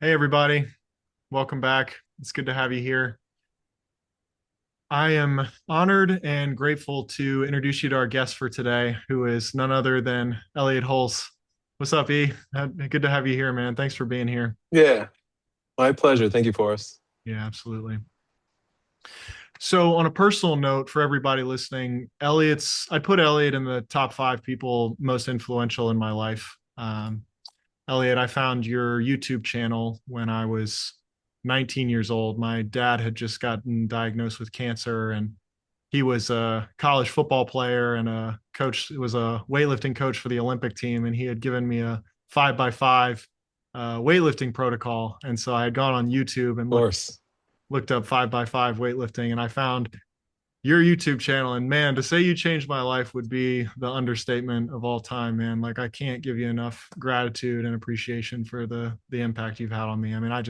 Hey, everybody. Welcome back. It's good to have you here. I am honored and grateful to introduce you to our guest for today, who is none other than Elliott Hulse. What's up, E? Good to have you here, man. Thanks for being here. Yeah, my pleasure. Thank you, Forrest. Yeah, absolutely. So, on a personal note, for everybody listening, I'd put Elliott in the top five people most influential in my life. Elliott, I found your YouTube channel when I was 19 years old. My dad had just gotten diagnosed with cancer, and he was a college football player and a coach. Was a weightlifting coach for the Olympic team, and he had given me a 5x5 weightlifting protocol. And so I had gone on YouTube and Of course. looked up 5x5 weightlifting, and I found your YouTube channel. And man, to say you changed my life would be the understatement of all time, man. Like I can't give you enough gratitude and appreciation for the impact you've had on me. I mean, I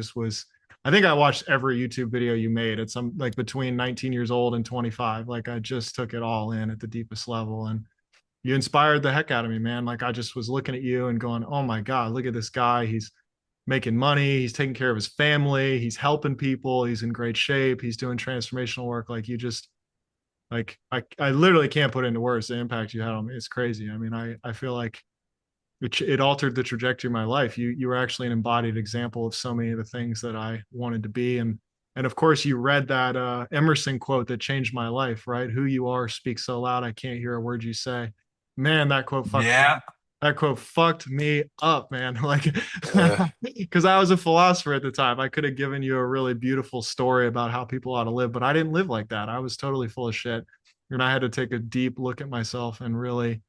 think I watched every YouTube video you made at some like between 19 years old and 25. Like I just took it all in at the deepest level. And you inspired the heck out of me, man. Like I just was looking at you and going, oh my God, look at this guy. He's making money. He's taking care of his family. He's helping people. He's in great shape. He's doing transformational work. Like you just like I literally can't put into words the impact you had on me. It's crazy. I mean, I feel like it altered the trajectory of my life. You were actually an embodied example of so many of the things that I wanted to be. And of course you read that Emerson quote that changed my life, right? Who you are speaks so loud I can't hear a word you say. Man, Yeah. that quote fucked me up, man. Like, Uh, because I was a philosopher at the time. I could have given you a really beautiful story about how people ought to live, but I didn't live like that. I was totally full of shit. And I had to take a deep look at myself and really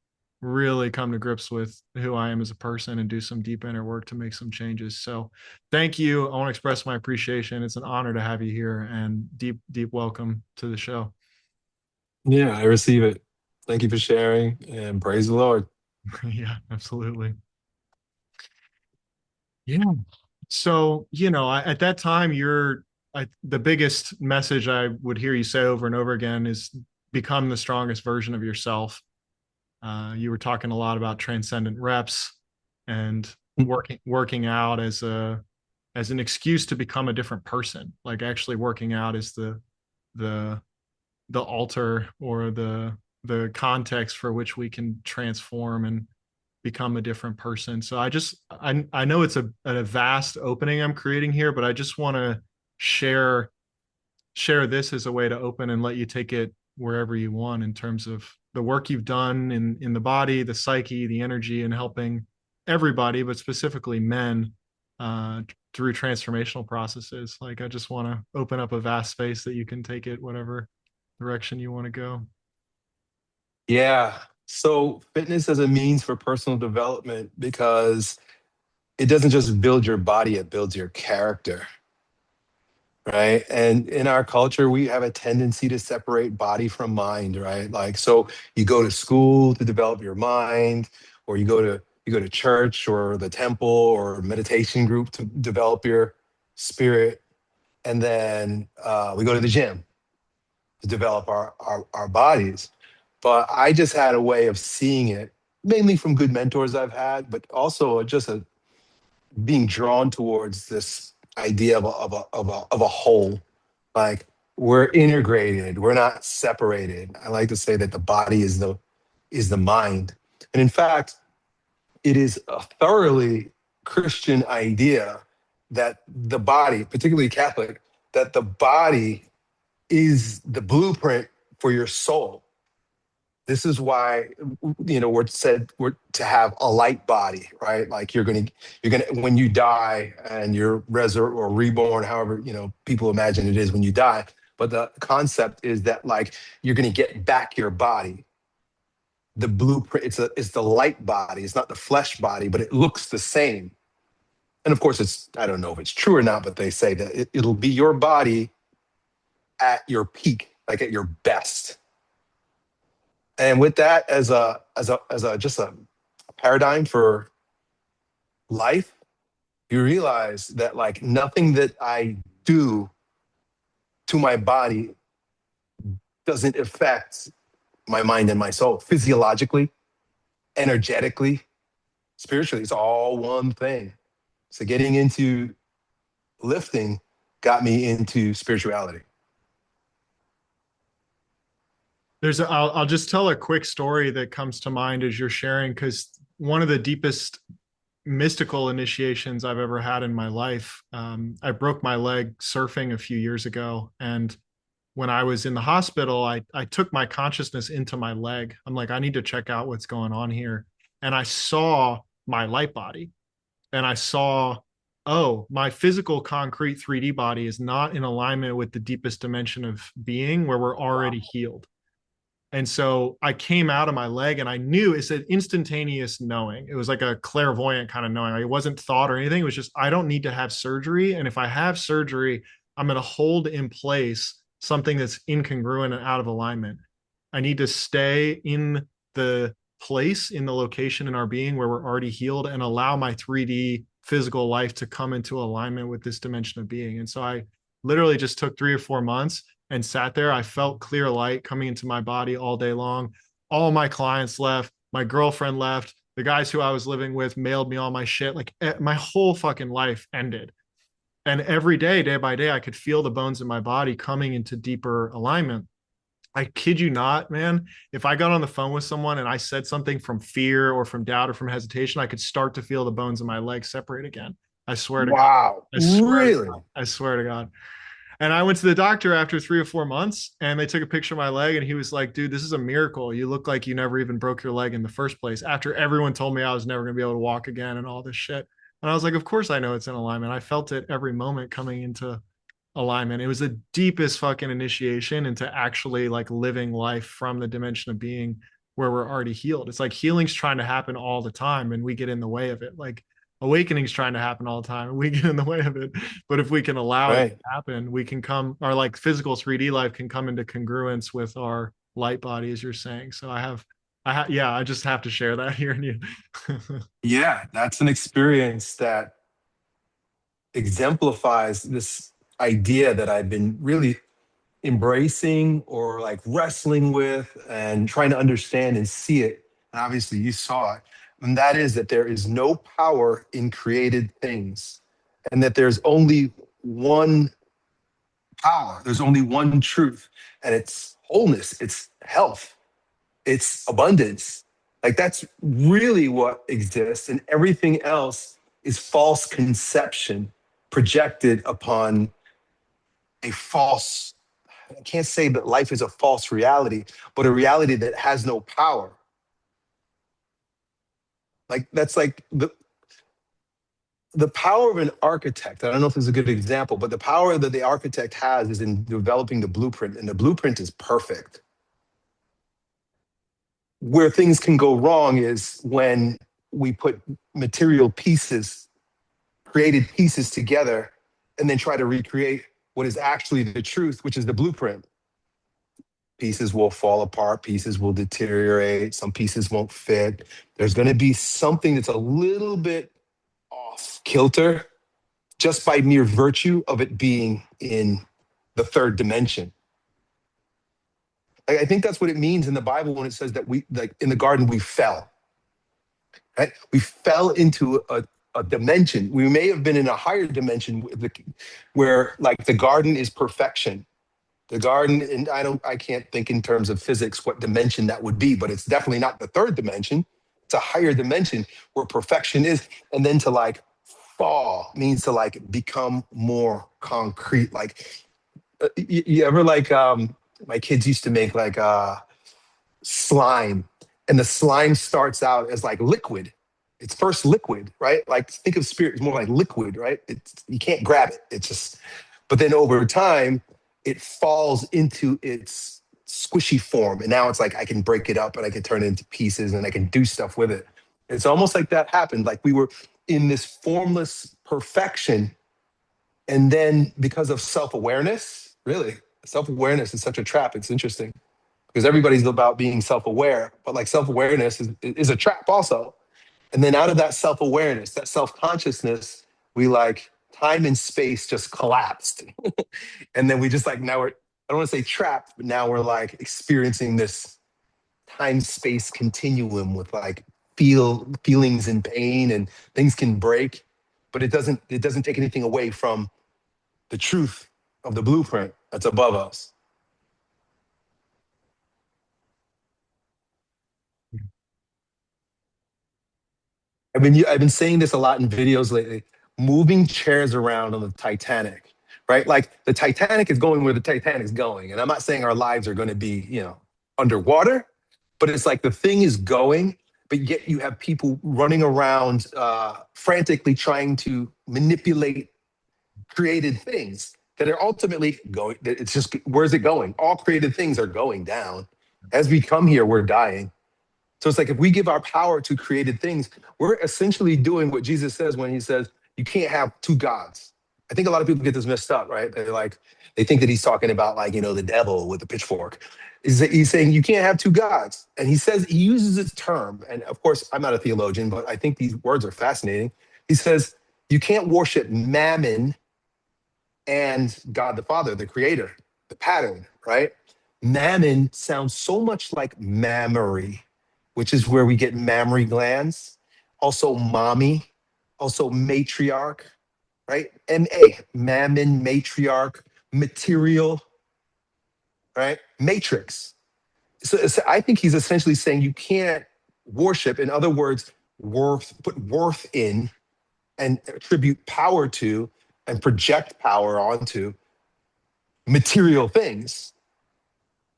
come to grips with who I am as a person and do some deep inner work to make some changes. So thank you. I want to express my appreciation. It's an honor to have you here and deep welcome to the show. yeah, I receive it. Thank you for sharing and praise the Lord. Yeah, absolutely. Yeah. So, at that time, the biggest message I would hear you say over and over again is become the strongest version of yourself. You were talking a lot about transcendent reps and working out as an excuse to become a different person. Like actually working out is the the altar or the context for which we can transform and become a different person. So I know it's a vast opening I'm creating here, but I just want to share share this as a way to open and let you take it wherever you want in terms of the work you've done in the body, the psyche, the energy, and helping everybody, but specifically men, uh, through transformational processes. Like I just want to open up a vast space that you can take it whatever direction you want to go. Yeah. So fitness as a means for personal development because it doesn't just build your body, it builds your character, right? And in our culture, we have a tendency to separate body from mind, right? Like, so you go to school to develop your mind, or you go to church or the temple or meditation group to develop your spirit, and then we go to the gym to develop our bodies. But I just had a way of seeing it, mainly from good mentors I've had, but also just being drawn towards this idea of a whole. Like we're integrated, we're not separated. I like to say that the body is the mind. And in fact, it is a thoroughly Christian idea that the body, particularly Catholic, that the body is the blueprint for your soul. This is why we're to have a light body, right? Like you're gonna when you die and you're resur or reborn, however people imagine it is when you die. But the concept is that like you're gonna get back your body. The blueprint, it's the light body, it's not the flesh body, but it looks the same. And of course, I don't know if it's true or not, but they say that it'll be your body at your peak, like at your best. And with that as a just a paradigm for life, you realize that like nothing that I do to my body doesn't affect my mind and my soul physiologically, energetically, spiritually. It's all one thing. So getting into lifting got me into spirituality. I'll just tell a quick story that comes to mind as you're sharing, because one of the deepest mystical initiations I've ever had in my life. I broke my leg surfing a few years ago. And when I was in the hospital, I took my consciousness into my leg. I'm like, I need to check out what's going on here. And I saw my light body, and I saw, oh, my physical concrete 3D body is not in alignment with the deepest dimension of being where we're already healed. And so I came out of my leg and I knew, it's an instantaneous knowing. It was like a clairvoyant kind of knowing. Like, it wasn't thought or anything. It was just, I don't need to have surgery. And if I have surgery, I'm going to hold in place something that's incongruent and out of alignment. I need to stay in the place, in the location in our being where we're already healed, and allow my 3D physical life to come into alignment with this dimension of being. And so I literally just took 3 or 4 months and sat there. I felt clear light coming into my body all day long. All my clients left. My girlfriend left. The guys who I was living with mailed me all my shit. Like, my whole fucking life ended. And every day, day by day, I could feel the bones in my body coming into deeper alignment. I kid you not, man. If I got on the phone with someone and I said something from fear or from doubt or from hesitation, I could start to feel the bones in my legs separate again. I swear to God. Wow. I swear to Really? God. I swear to God. And I went to the doctor after 3 or 4 months, and they took a picture of my leg, and he was like, dude, this is a miracle. You look like you never even broke your leg in the first place, after everyone told me I was never going to be able to walk again and all this shit. And I was like, of course I know it's in alignment. I felt it every moment coming into alignment. It was the deepest fucking initiation into actually like living life from the dimension of being where we're already healed. It's like healing's trying to happen all the time and we get in the way of it. Like awakening's trying to happen all the time and we get in the way of it. But if we can allow it to Right. happen, we can come, our like physical 3D life can come into congruence with our light body, as you're saying. So yeah, I just have to share that here. And you. Yeah, that's an experience that exemplifies this idea that I've been really embracing or like wrestling with and trying to understand and see it. And obviously, you saw it. And that is that there is no power in created things, and that there's only one power, there's only one truth, and it's wholeness, it's health, it's abundance. Like that's really what exists, and everything else is false conception projected upon a false, I can't say that life is a false reality, but a reality that has no power. Like that's like the power of an architect. I don't know if this is a good example, but the power that the architect has is in developing the blueprint, and the blueprint is perfect. Where things can go wrong is when we put material pieces, created pieces together, and then try to recreate what is actually the truth, which is the blueprint. Pieces will fall apart, pieces will deteriorate, some pieces won't fit. There's going to be something that's a little bit off kilter just by mere virtue of it being in the third dimension. I think that's what it means in the Bible when it says that we, like in the garden, we fell. Right? We fell into a dimension. We may have been in a higher dimension where like the garden is perfection. The garden, and I can't think in terms of physics what dimension that would be, but it's definitely not the third dimension. It's a higher dimension where perfection is. And then to like fall means to like become more concrete. Like you ever like my kids used to make like slime, and the slime starts out as like liquid. It's first liquid, right? Like think of spirit as more like liquid, right? It's, you can't grab it. It's just, but then over time, it falls into its squishy form. And now it's like I can break it up and I can turn it into pieces and I can do stuff with it. It's almost like that happened. Like we were in this formless perfection. And then because of self-awareness, really, self-awareness is such a trap. It's interesting because everybody's about being self-aware, but like self-awareness is a trap also. And then out of that self-awareness, that self-consciousness, we like time and space just collapsed. And then we just like now we're, I don't want to say trapped, but now we're like experiencing this time space continuum with like feelings and pain, and things can break, but it doesn't take anything away from the truth of the blueprint that's above us. I've been saying this a lot in videos lately. Moving chairs around on the Titanic, right? Like the Titanic is going where the Titanic's going, and I'm not saying our lives are going to be, underwater, but it's like the thing is going, but yet you have people running around frantically trying to manipulate created things that are ultimately going. It's just where's it going? All created things are going down. As we come here, we're dying. So it's like if we give our power to created things, we're essentially doing what Jesus says when he says, you can't have two gods. I think a lot of people get this messed up, right? They think that he's talking about like, the devil with the pitchfork. He's saying you can't have two gods. And he uses this term. And of course, I'm not a theologian, but I think these words are fascinating. He says, you can't worship mammon and God the Father, the creator, the pattern, right? Mammon sounds so much like mammary, which is where we get mammary glands. Also, mommy, also matriarch, right? M-A, mammon, matriarch, material, right? Matrix. So I think he's essentially saying you can't worship, in other words, put worth in and attribute power to and project power onto material things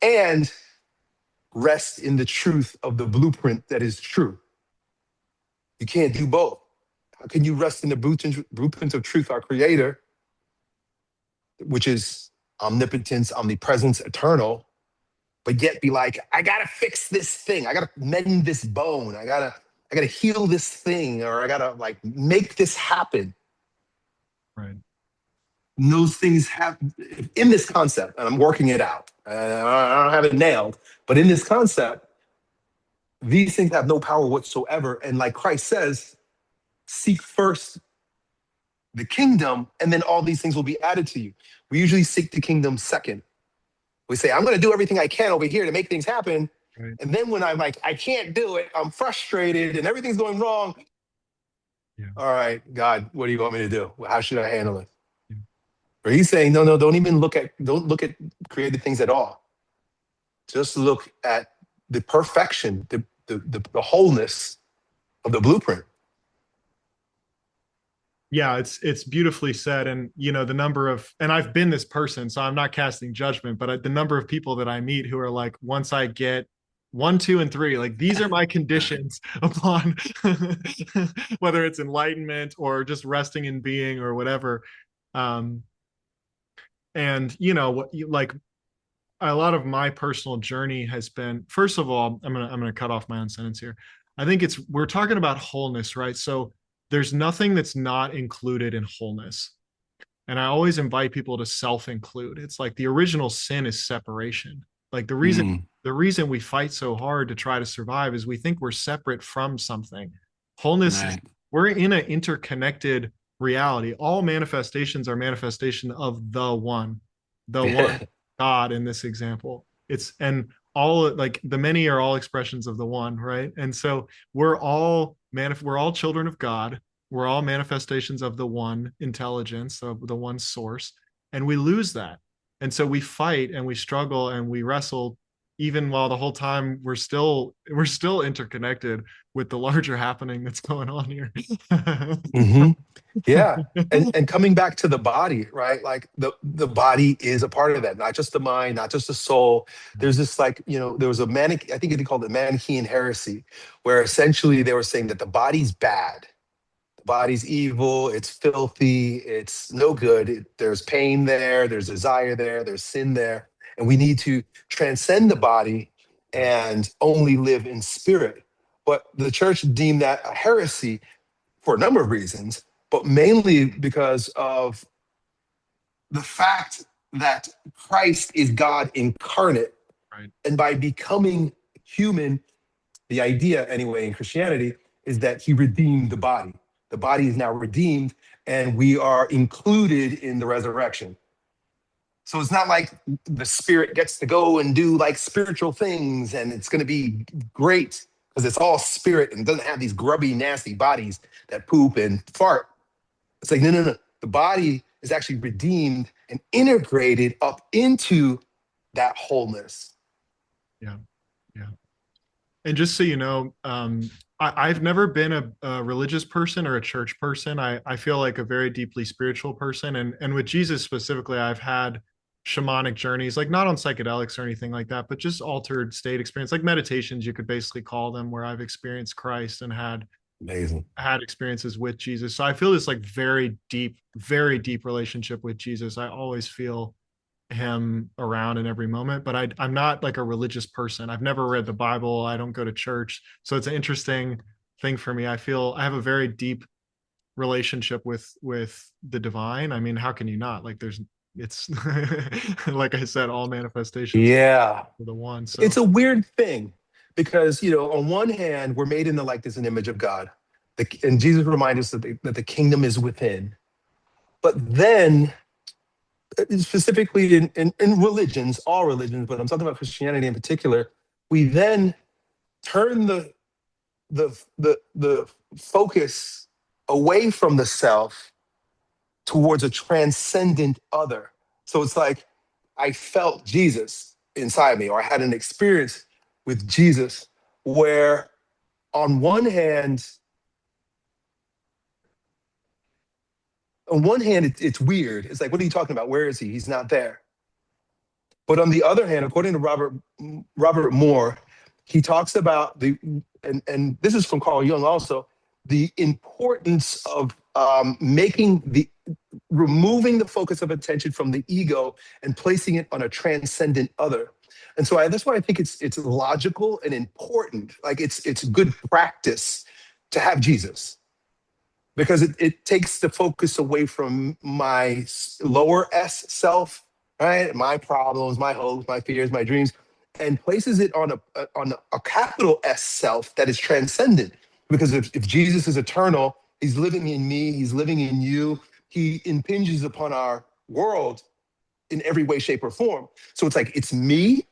and rest in the truth of the blueprint that is true. You can't do both. How can you rest in the blueprint of truth, our creator, which is omnipotence, omnipresence, eternal, but yet be like, I gotta fix this thing. I gotta mend this bone. I gotta heal this thing, or I gotta like make this happen. Right. And those things have in this concept, and I'm working it out. I don't have it nailed, but in this concept, these things have no power whatsoever. And like Christ says, seek first the kingdom, and then all these things will be added to you. We usually seek the kingdom second. We say, I'm going to do everything I can over here to make things happen. Right. And then when I'm like, I can't do it, I'm frustrated and everything's going wrong. Yeah. All right, God, what do you want me to do? How should I handle it? Yeah. Or he's saying, no, don't look at created things at all. Just look at the perfection, the wholeness of the blueprint. Yeah, it's beautifully said. And the number of, and I've been this person, so I'm not casting judgment, but the number of people that I meet who are like, once I get 1, 2, and 3, like these are my conditions upon whether it's enlightenment or just resting in being or whatever. um and like a lot of my personal journey has been, first of all, I'm gonna cut off my own sentence here. I think we're talking about wholeness, right? So there's nothing that's not included in wholeness. And I always invite people to self-include. It's like the original sin is separation. Like the reason we fight so hard to try to survive is we think we're separate from something. Wholeness is, Right. we're in an interconnected reality. All manifestations are manifestation of the one God in this example. And all, like the many are all expressions of the one, right? And so we're all children of God. We're all manifestations of the one intelligence, of the one source, and we lose that. And so we fight and we struggle and we wrestle, even while the whole time we're still interconnected with the larger happening that's going on here. Mm-hmm. Yeah. And coming back to the body, right? Like the body is a part of that, not just the mind, not just the soul. There's this like, there was I think they called it Manichaean heresy, where essentially they were saying that the body's bad. The body's evil, it's filthy, it's no good. There's pain there, there's desire there, there's sin there. And we need to transcend the body and only live in spirit. But the church deemed that a heresy for a number of reasons, but mainly because of the fact that Christ is God incarnate. Right. And by becoming human, the idea, anyway, in Christianity, is that he redeemed the body. The body is now redeemed, and we are included in the resurrection. So it's not like the spirit gets to go and do like spiritual things and it's going to be great because it's all spirit and doesn't have these grubby, nasty bodies that poop and fart. It's like, no. The body is actually redeemed and integrated up into that wholeness. Yeah. Yeah. And just so you know, I've never been a religious person or a church person. I feel like a very deeply spiritual person. And with Jesus specifically, I've had shamanic journeys, like not on psychedelics or anything like that, but just altered state experience, like meditations, you could basically call them, where I've experienced Christ and Amazing. had experiences with Jesus. So I feel this like very deep relationship with Jesus. I always feel him around in every moment, but I'm not like a religious person. I've never read the Bible. I don't go to church. So it's an interesting thing for me. I feel I have a very deep relationship with the divine. I mean, how can you not? Like there's it's like I said, all manifestations Yeah. are the one. So It's a weird thing because, on one hand, we're made in the likeness and image of God. And Jesus reminds us that the kingdom is within. But then, specifically in religions, all religions, but I'm talking about Christianity in particular, we then turn the focus away from the self towards a transcendent other. So it's like I felt Jesus inside me, or I had an experience with Jesus where, on one hand, it's weird. It's like, what are you talking about? Where is he? He's not there. But on the other hand, according to Robert Moore, he talks about and this is from Carl Jung also, the importance of removing the focus of attention from the ego and placing it on a transcendent other. And so that's why I think it's logical and important. Like it's good practice to have Jesus, because it takes the focus away from my lower S self, right? My problems, my hopes, my fears, my dreams, and places it on a capital S self that is transcendent. Because if Jesus is eternal, he's living in me, he's living in you, he impinges upon our world in every way, shape, or form. So it's like it's me,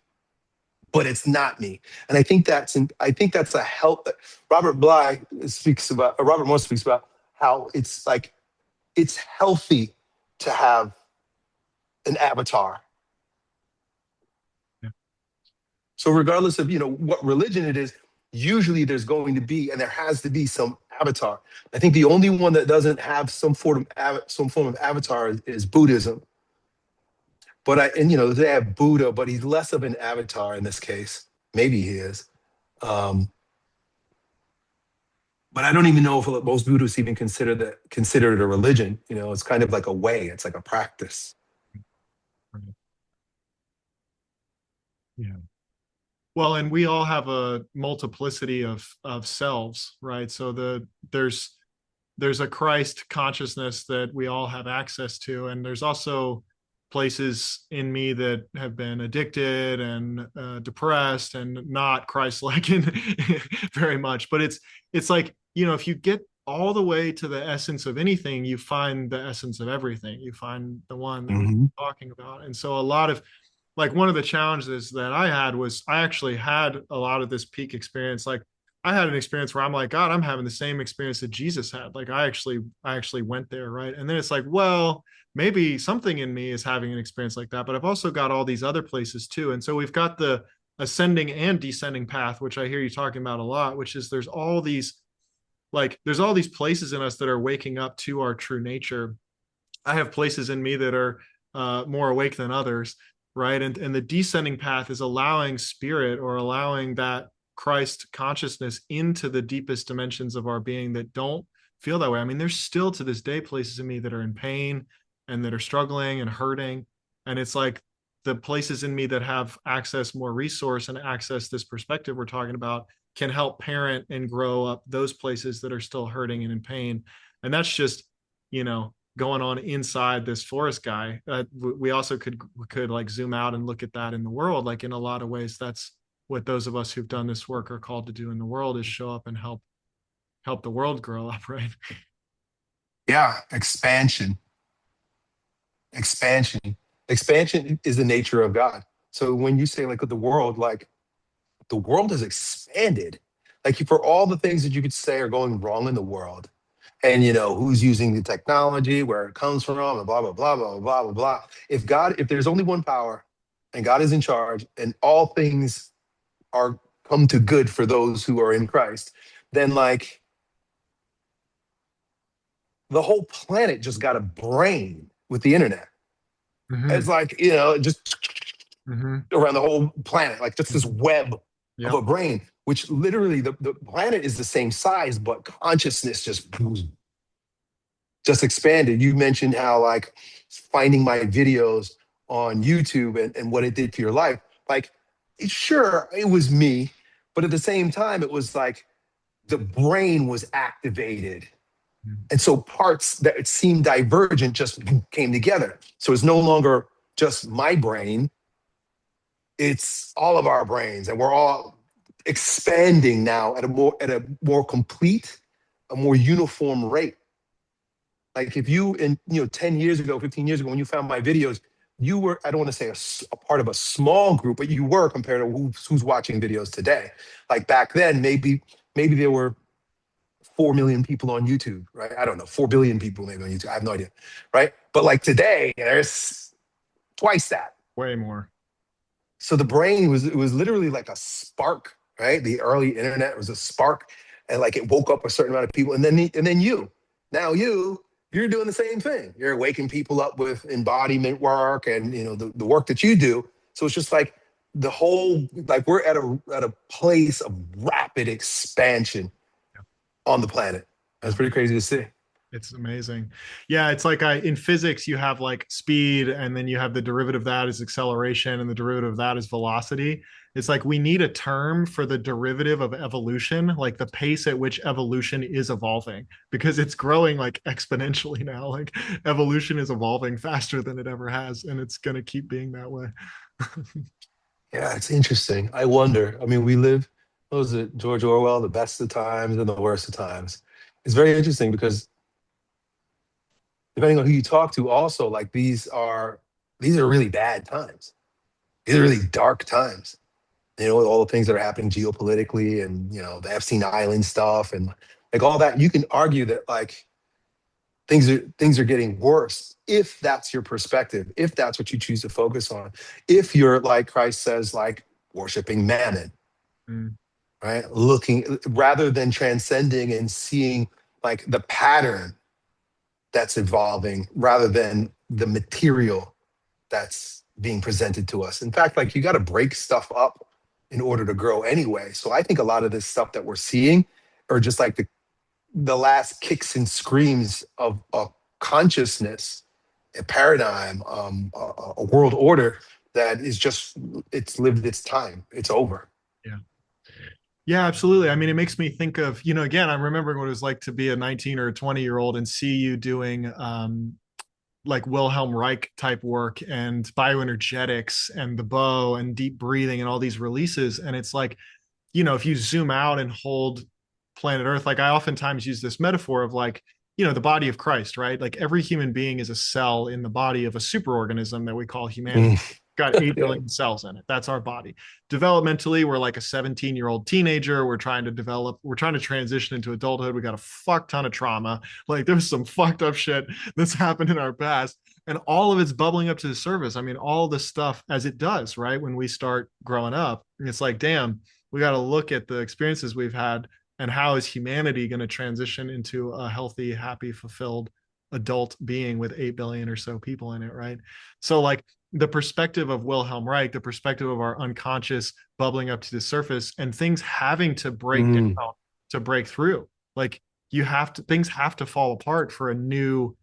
but it's not me. And I think that's a help. Robert Moore speaks about how it's like it's healthy to have an avatar. yeah, So regardless of what religion it is, usually there's going to be and there has to be some avatar. I think the only one that doesn't have some form of avatar is Buddhism. But they have Buddha, but he's less of an avatar in this case. Maybe he is. Um, but I don't even know if most Buddhists even consider it a religion. It's kind of like a way. It's like a practice. right. Yeah. Well, and we all have a multiplicity of selves, right? So there's a Christ consciousness that we all have access to, and there's also places in me that have been addicted and depressed and not Christ-like in very much. But it's like, if you get all the way to the essence of anything, you find the essence of everything. You find the one that we're Mhm. talking about. And so a lot of, like, one of the challenges that I had was I actually had a lot of this peak experience. Like, I had an experience where I'm like, God, I'm having the same experience that Jesus had. Like, I actually went there, right? And then it's like, well, maybe something in me is having an experience like that, but I've also got all these other places too. And so we've got the ascending and descending path, which I hear you talking about a lot, which is there's all these places in us that are waking up to our true nature. I have places in me that are more awake than others, right? And the descending path is allowing spirit, or allowing that Christ consciousness into the deepest dimensions of our being that don't feel that way. I mean, there's still to this day places in me that are in pain and that are struggling and hurting. And it's like the places in me that have access more resource and access this perspective we're talking about can help parent and grow up those places that are still hurting and in pain. And that's just, going on inside this forest guy. We also could like zoom out and look at that in the world. Like, in a lot of ways, that's what those of us who've done this work are called to do in the world, is show up and help the world grow up, right? Yeah, expansion, expansion is the nature of God. So when you say like the world has expanded, like for all the things that you could say are going wrong in the world, and who's using the technology, where it comes from, and blah blah blah blah blah blah blah. If there's only one power, and God is in charge, and all things are come to good for those who are in Christ, then like the whole planet just got a brain with the internet. Hmm. It's like, just Hmm. around the whole planet, like just this Hmm. web of Yep. a brain, which literally the planet is the same size, but consciousness just expanded. You mentioned how like finding my videos on YouTube and what it did to your life. Like, sure, it was me, but at the same time, it was like the brain was activated. And so parts that seemed divergent just came together. So it's no longer just my brain, it's all of our brains, and we're all expanding now at a more complete, a more uniform rate. Like if you in 10 years ago, 15 years ago, when you found my videos, you were, I don't want to say a part of a small group, but you were compared to who's watching videos today. Like back then, maybe there were 4 million people on YouTube, right? I don't know, 4 billion people maybe on YouTube. I have no idea, right? But like today, there's twice that. Way more. So the brain was literally like a spark, right? The early internet was a spark, and like it woke up a certain amount of people, and then now you're doing the same thing. You're waking people up with embodiment work, and the work that you do. So it's just like the whole, like we're at a place of rapid expansion on the planet. That's Yeah. pretty crazy to see. It's amazing. Yeah, it's like in physics, you have like speed, and then you have the derivative of that is acceleration, and the derivative of that is velocity. It's like we need a term for the derivative of evolution, like the pace at which evolution is evolving, because it's growing like exponentially now. Like evolution is evolving faster than it ever has, and it's going to keep being that way. Yeah, it's interesting. I wonder. I mean, we live, what was it, George Orwell, the best of times and the worst of times. It's very interesting because depending on who you talk to, also like these are really bad times. These are really dark times. With all the things that are happening geopolitically, and the Epstein Island stuff, and like all that. You can argue that like things are getting worse if that's your perspective, if that's what you choose to focus on, if you're, like Christ says, like worshiping mammon, Mm, right? Looking rather than transcending and seeing like the pattern that's evolving rather than the material that's being presented to us. In fact, like you got to break stuff up in order to grow anyway. So I think a lot of this stuff that we're seeing are just like the last kicks and screams of a consciousness, a paradigm, a world order that is just, it's lived its time. It's over. yeah. Yeah, absolutely. I mean, it makes me think of, again, I'm remembering what it was like to be a 19 or a 20-year-old and see you doing like Wilhelm Reich type work and bioenergetics and the bow and deep breathing and all these releases. And it's like, if you zoom out and hold planet Earth, like I oftentimes use this metaphor of like, the body of Christ, right? Like every human being is a cell in the body of a superorganism that we call humanity. Mm. Got 8 Yeah. billion cells in it. That's our body. Developmentally, we're like a 17-year-old teenager. We're trying to transition into adulthood. We got a fuck ton of trauma. Like there's some fucked up shit that's happened in our past. And all of it's bubbling up to the surface. I mean, all the stuff as it does, right? When we start growing up, it's like, damn, we got to look at the experiences we've had and how is humanity going to transition into a healthy, happy, fulfilled adult being with 8 billion or so people in it, right? So like the perspective of Wilhelm Reich, the perspective of our unconscious bubbling up to the surface and things having to break Mm. down to break through. Like things have to fall apart for a new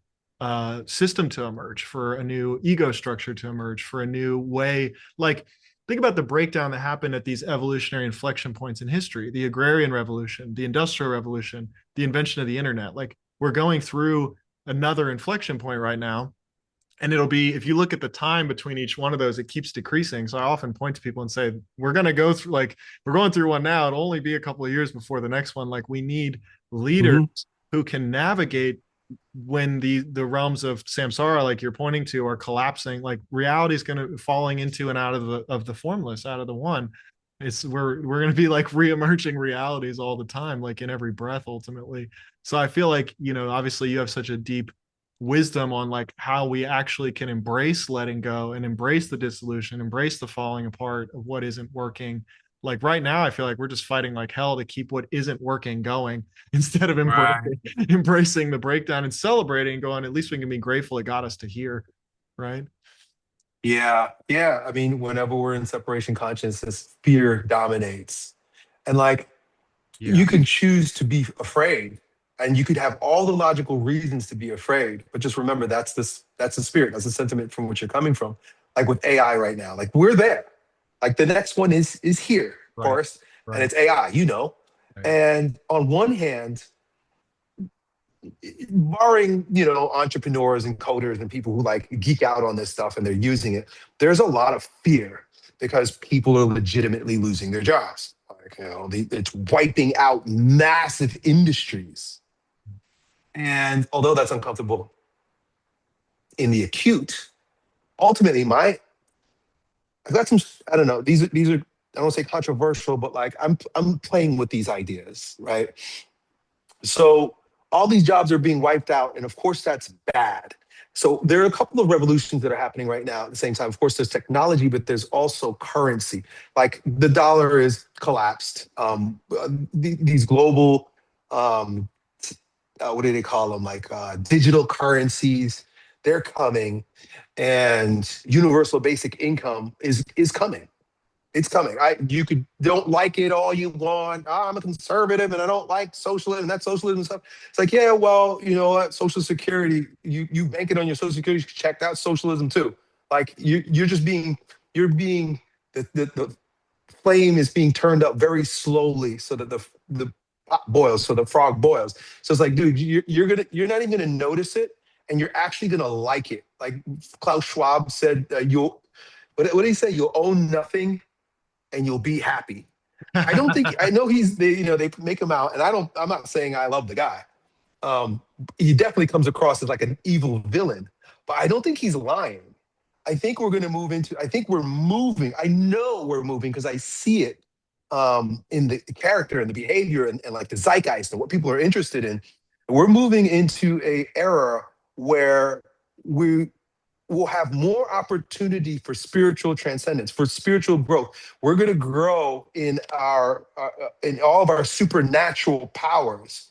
system to emerge, for a new ego structure to emerge, for a new way. Like think about the breakdown that happened at these evolutionary inflection points in history: the agrarian revolution, the industrial revolution, the invention of the internet. Like we're going through another inflection point right now, and it'll be, if you look at the time between each one of those, it keeps decreasing. So I often point to people and say, we're going to go through, like we're going through one now, it'll only be a couple of years before the next one. Like we need leaders Hmm. who can navigate when the realms of samsara, like you're pointing to, are collapsing. Like reality is going to falling into and out of the formless, out of the one. We're going to be like re-emerging realities all the time, like in every breath ultimately. So I feel like, obviously you have such a deep wisdom on like how we actually can embrace letting go and embrace the dissolution, embrace the falling apart of what isn't working. Like right now I feel like we're just fighting like hell to keep what isn't working going instead of Right. embracing the breakdown and celebrating and going, at least we can be grateful it got us to here, right? Yeah. Yeah. I mean, whenever we're in separation consciousness, fear dominates. And like, Yeah. you can choose to be afraid and you could have all the logical reasons to be afraid, but just remember that's the spirit, that's the sentiment from which you're coming from. Like with AI right now, like we're there. Like the next one is here, of Right. course, and Right. it's AI, you know. Right. And on one hand, barring, entrepreneurs and coders and people who like geek out on this stuff and they're using it, there's a lot of fear because people are legitimately losing their jobs. Like, it's wiping out massive industries. And although that's uncomfortable in the acute, ultimately, I've got some. I don't know. These are. I don't say controversial, but like I'm playing with these ideas, right? So all these jobs are being wiped out, and of course that's bad. So there are a couple of revolutions that are happening right now at the same time. Of course, there's technology, but there's also currency. Like the dollar is collapsed. These global, um, what do they call them? Like digital currencies, they're coming, and universal basic income is coming. It's coming. You could don't like it all you want. I'm a conservative and I don't like socialism. That's socialism stuff. It's like, yeah, well, you know what? Social Security, you bank it on your Social Security check. That's socialism too. Like you're being the flame is being turned up very slowly so that the pot boils, so the frog boils. So it's like, dude, you're not even gonna notice it, and you're actually gonna like it. Like Klaus Schwab said, you'll what did he say? You'll own nothing and you'll be happy. I don't think I know they make him out, and I'm not saying I love the guy. Um, he definitely comes across as like an evil villain, but I don't think he's lying. I think we're going to move into. I think we're moving. I know we're moving because I see it in the character and the behavior and like the zeitgeist and what people are interested in. We're moving into a era where we will have more opportunity for spiritual transcendence, for spiritual growth. We're going to grow in all of our supernatural powers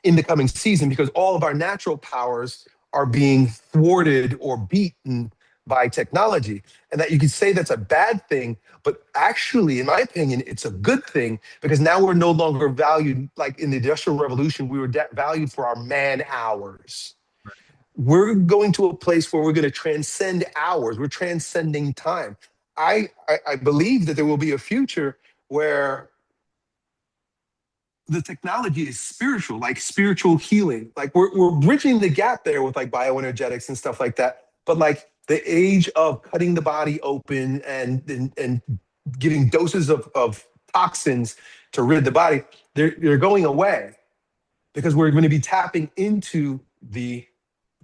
in the coming season because all of our natural powers are being thwarted or beaten by technology. And that you could say that's a bad thing, but actually, in my opinion, it's a good thing because now we're no longer valued like in the Industrial Revolution, we were valued for our man hours. We're going to a place where we're going to transcend hours. We're transcending time. I believe that there will be a future where the technology is spiritual, like spiritual healing. Like we're bridging the gap there with like bioenergetics and stuff like that. But like the age of cutting the body open and giving doses of toxins to rid the body, they're going away because we're going to be tapping into the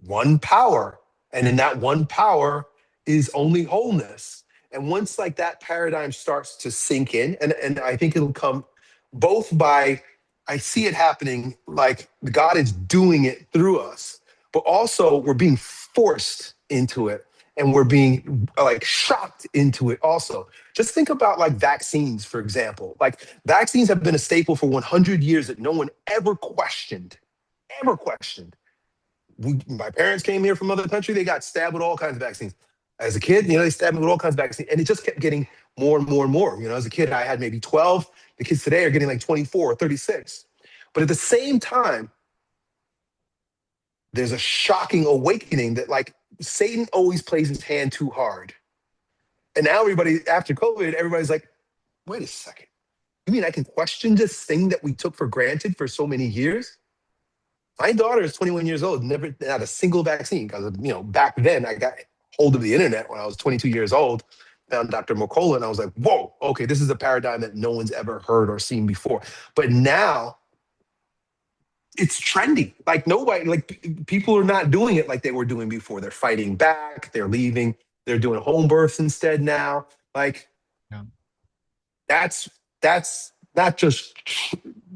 one power. And in that one power is only wholeness. And once like that paradigm starts to sink in, and I think it'll come both by, I see it happening like God is doing it through us, but also we're being forced into it and we're being like shocked into it also. Just think about like vaccines, for example. Like vaccines have been a staple for 100 years that no one ever questioned. My parents came here from other country. They got stabbed with all kinds of vaccines. As a kid, they stabbed me with all kinds of vaccines, and it just kept getting more and more and more. As a kid, I had maybe 12. The kids today are getting like 24 or 36. But at the same time, there's a shocking awakening that like Satan always plays his hand too hard. And now everybody, after COVID, everybody's like, wait a second. You mean I can question this thing that we took for granted for so many years? My daughter is 21 years old, never had a single vaccine because, back then I got hold of the internet when I was 22 years old, found Dr. McCullough, and I was like, whoa, okay, this is a paradigm that no one's ever heard or seen before. But now it's trendy. Like nobody, like people are not doing it like they were doing before. They're fighting back, they're leaving, they're doing home births instead now. Like Yeah. That's not just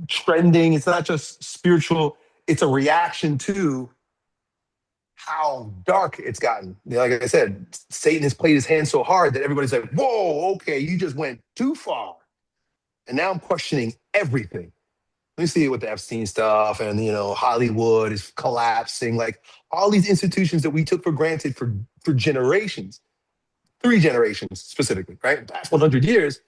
trending. It's not just spiritual. It's a reaction to how dark it's gotten. Like I said, Satan has played his hand so hard that everybody's like, "Whoa, okay, you just went too far." And now I'm questioning everything. We see it with the Epstein stuff, and Hollywood is collapsing. Like all these institutions that we took for granted for generations, 3 generations specifically, right? Past 100 years,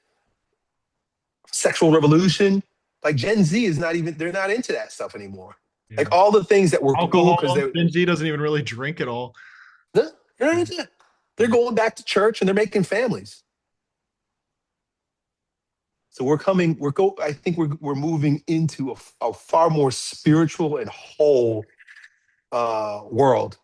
sexual revolution. Like Gen Z is not even, they're not into that stuff anymore. Like Yeah. all the things that were cool because Alcohol. Gen Z doesn't even really drink at all. they're not into that. They're going back to church and they're making families. So I think we're moving into a far more spiritual and whole world.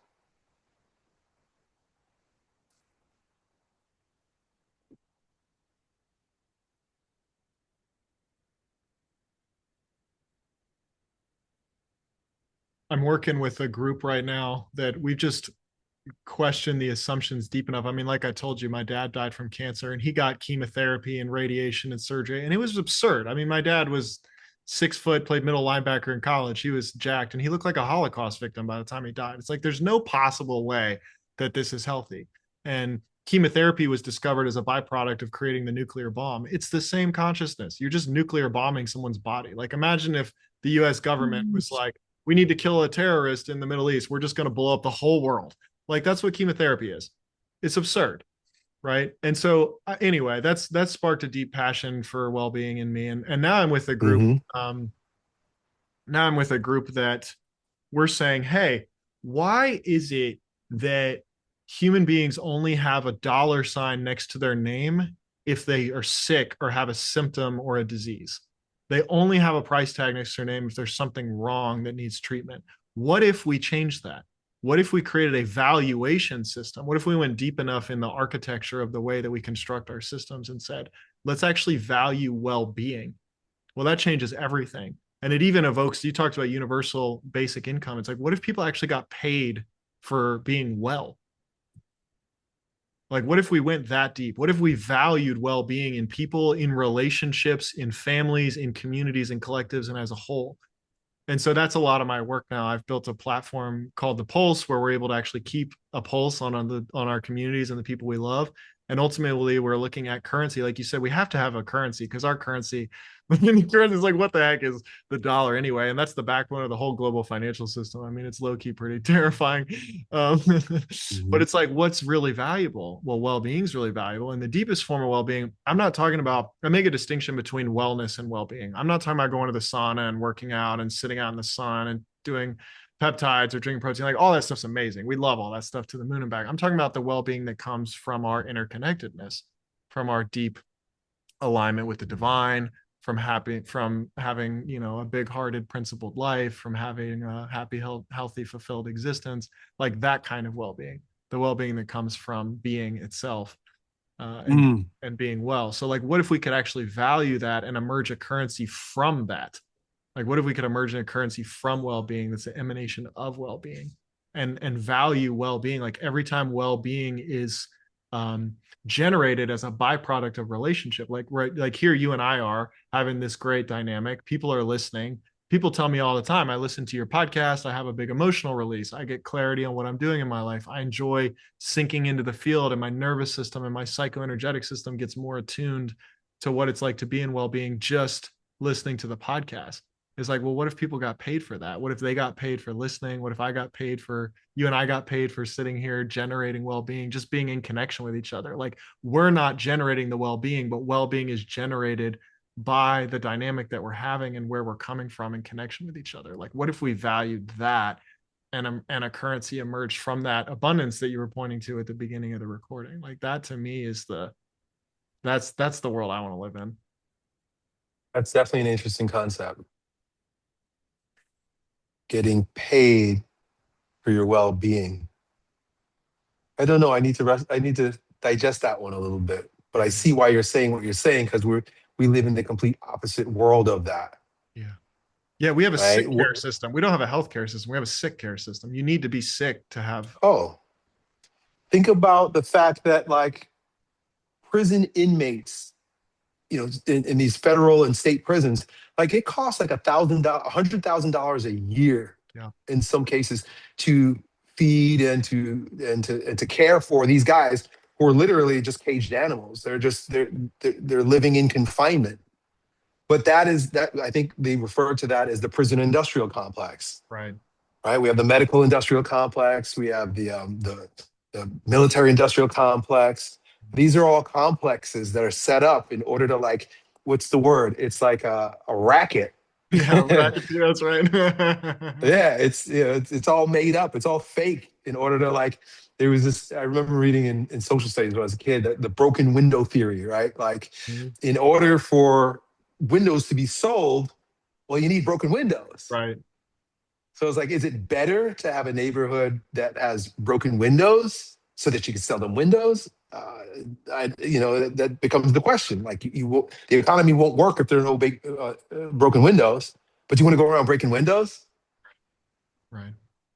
I'm working with a group right now that we just question the assumptions deep enough. I mean, like I told you, my dad died from cancer and he got chemotherapy and radiation and surgery, and it was absurd. I mean, my dad was 6 foot, played middle linebacker in college. He was jacked and he looked like a Holocaust victim by the time he died. It's like there's no possible way that this is healthy. And chemotherapy was discovered as a byproduct of creating the nuclear bomb. It's the same consciousness. You're just nuclear bombing someone's body. Like imagine if the US government was like, we need to kill a terrorist in the Middle East. We're just going to blow up the whole world. Like that's what chemotherapy is. It's absurd, right? And so anyway, that's sparked a deep passion for well-being in me. And now I'm with a group. Mm-hmm. Now I'm with a group that we're saying, hey, why is it that human beings only have a dollar sign next to their name if they are sick or have a symptom or a disease? They only have a price tag next to their name if there's something wrong that needs treatment. What if we change that? What if we created a valuation system? What if we went deep enough in the architecture of the way that we construct our systems and said, let's actually value well-being? Well, that changes everything. And it even evokes, you talked about universal basic income. It's like, what if people actually got paid for being well? Like, what if we went that deep? What if we valued well being in people, in relationships, in families, in communities, in collectives, and as a whole? And so that's a lot of my work now. I've built a platform called the Pulse where we're able to actually keep a pulse on our communities and the people we love. And ultimately, we're looking at currency. Like you said, we have to have a currency because our currency, currency is like, what the heck is the dollar anyway? And that's the backbone of the whole global financial system. I mean, it's low key pretty terrifying. Um, but Mm-hmm. it's like, what's really valuable? Well, well being is really valuable. And the deepest form of well being, I'm not talking about, I make a distinction between wellness and well being. I'm not talking about going to the sauna and working out and sitting out in the sun and doing peptides or drinking protein. Like all that stuff's amazing. We love all that stuff to the moon and back. I'm talking about the well being that comes from our interconnectedness, from our deep alignment with the divine, from having a big hearted principled life, from having a happy healthy fulfilled existence, like that kind of well-being, the well-being that comes from being itself, uh, and Mm. and being well. So like what if we could actually value that and emerge a currency from that? Like what if we could emerge in a currency from well-being that's an emanation of well-being, and value well-being? Like every time well-being is um, generated as a byproduct of relationship, like right, like here you and I are having this great dynamic. People are listening. People tell me all the time, I listen to your podcast, I have a big emotional release, I get clarity on what I'm doing in my life, I enjoy sinking into the field, and my nervous system and my psychoenergetic system gets more attuned to what it's like to be in well-being just listening to the podcast. It's like, well, what if people got paid for that? What if they got paid for listening? What if I got paid for, you and I got paid for sitting here generating well-being, just being in connection with each other? Like we're not generating the well-being, but well-being is generated by the dynamic that we're having and where we're coming from in connection with each other. Like what if we valued that, and a currency emerged from that abundance that you were pointing to at the beginning of the recording? Like that to me is that's the world I want to live in. That's definitely an interesting concept. Getting paid for your well-being. I don't know. I need to digest that one a little bit. But I Yeah. see why you're saying what you're saying because we live in the complete opposite world of that, Yeah. Yeah, we have a right? sick care system. We don't have a health care system. We have a sick care system. You need to be sick to have. Oh, think about the fact that like prison inmates in these federal and state prisons, like it costs like $100,000 a year Yeah. in some cases to feed and to care for these guys who are literally just caged animals. They're living in confinement. But that I think they refer to that as the prison industrial complex, Right. right? We have the medical industrial complex, we have the military industrial complex. These are all complexes that are set up in order to like, what's the word? It's like a racket. Yeah. Right. Yeah, that's right. Yeah, it's all made up. It's all fake in order to like. There was this. I remember reading in social studies when I was a kid the broken window theory, right? Like, Mhm. in order for windows to be sold, well, you need broken windows. Right. So it's like, is it better to have a neighborhood that has broken windows so that you can sell them windows? That becomes the question. Like, the economy won't work if there are no big broken windows. But you want to go around breaking windows? Right.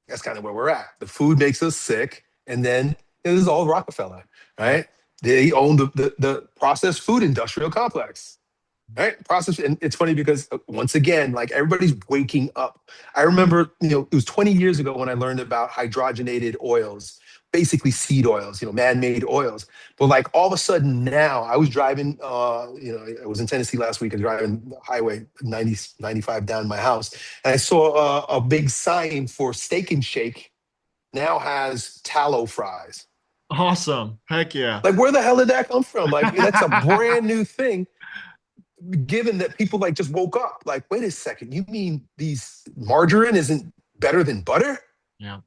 That's kind of where we're at. The food makes us sick, and then this is all Rockefeller, Yeah. right? They own the processed food industrial complex, right? Process, and it's funny because once again, like everybody's waking up. I remember, it was 20 years ago when I learned about hydrogenated oils, basically seed oils, man-made oils. But like all of a sudden now, I was driving, I was in Tennessee last week and driving Highway 90, 95 down my house, and I saw a big sign for Steak and Shake now has tallow fries. Awesome. Heck yeah. Like, where the hell did that come from? Like, that's a brand new thing, given that people like just woke up. Like, wait a second, you mean these margarine isn't better than butter? Yeah.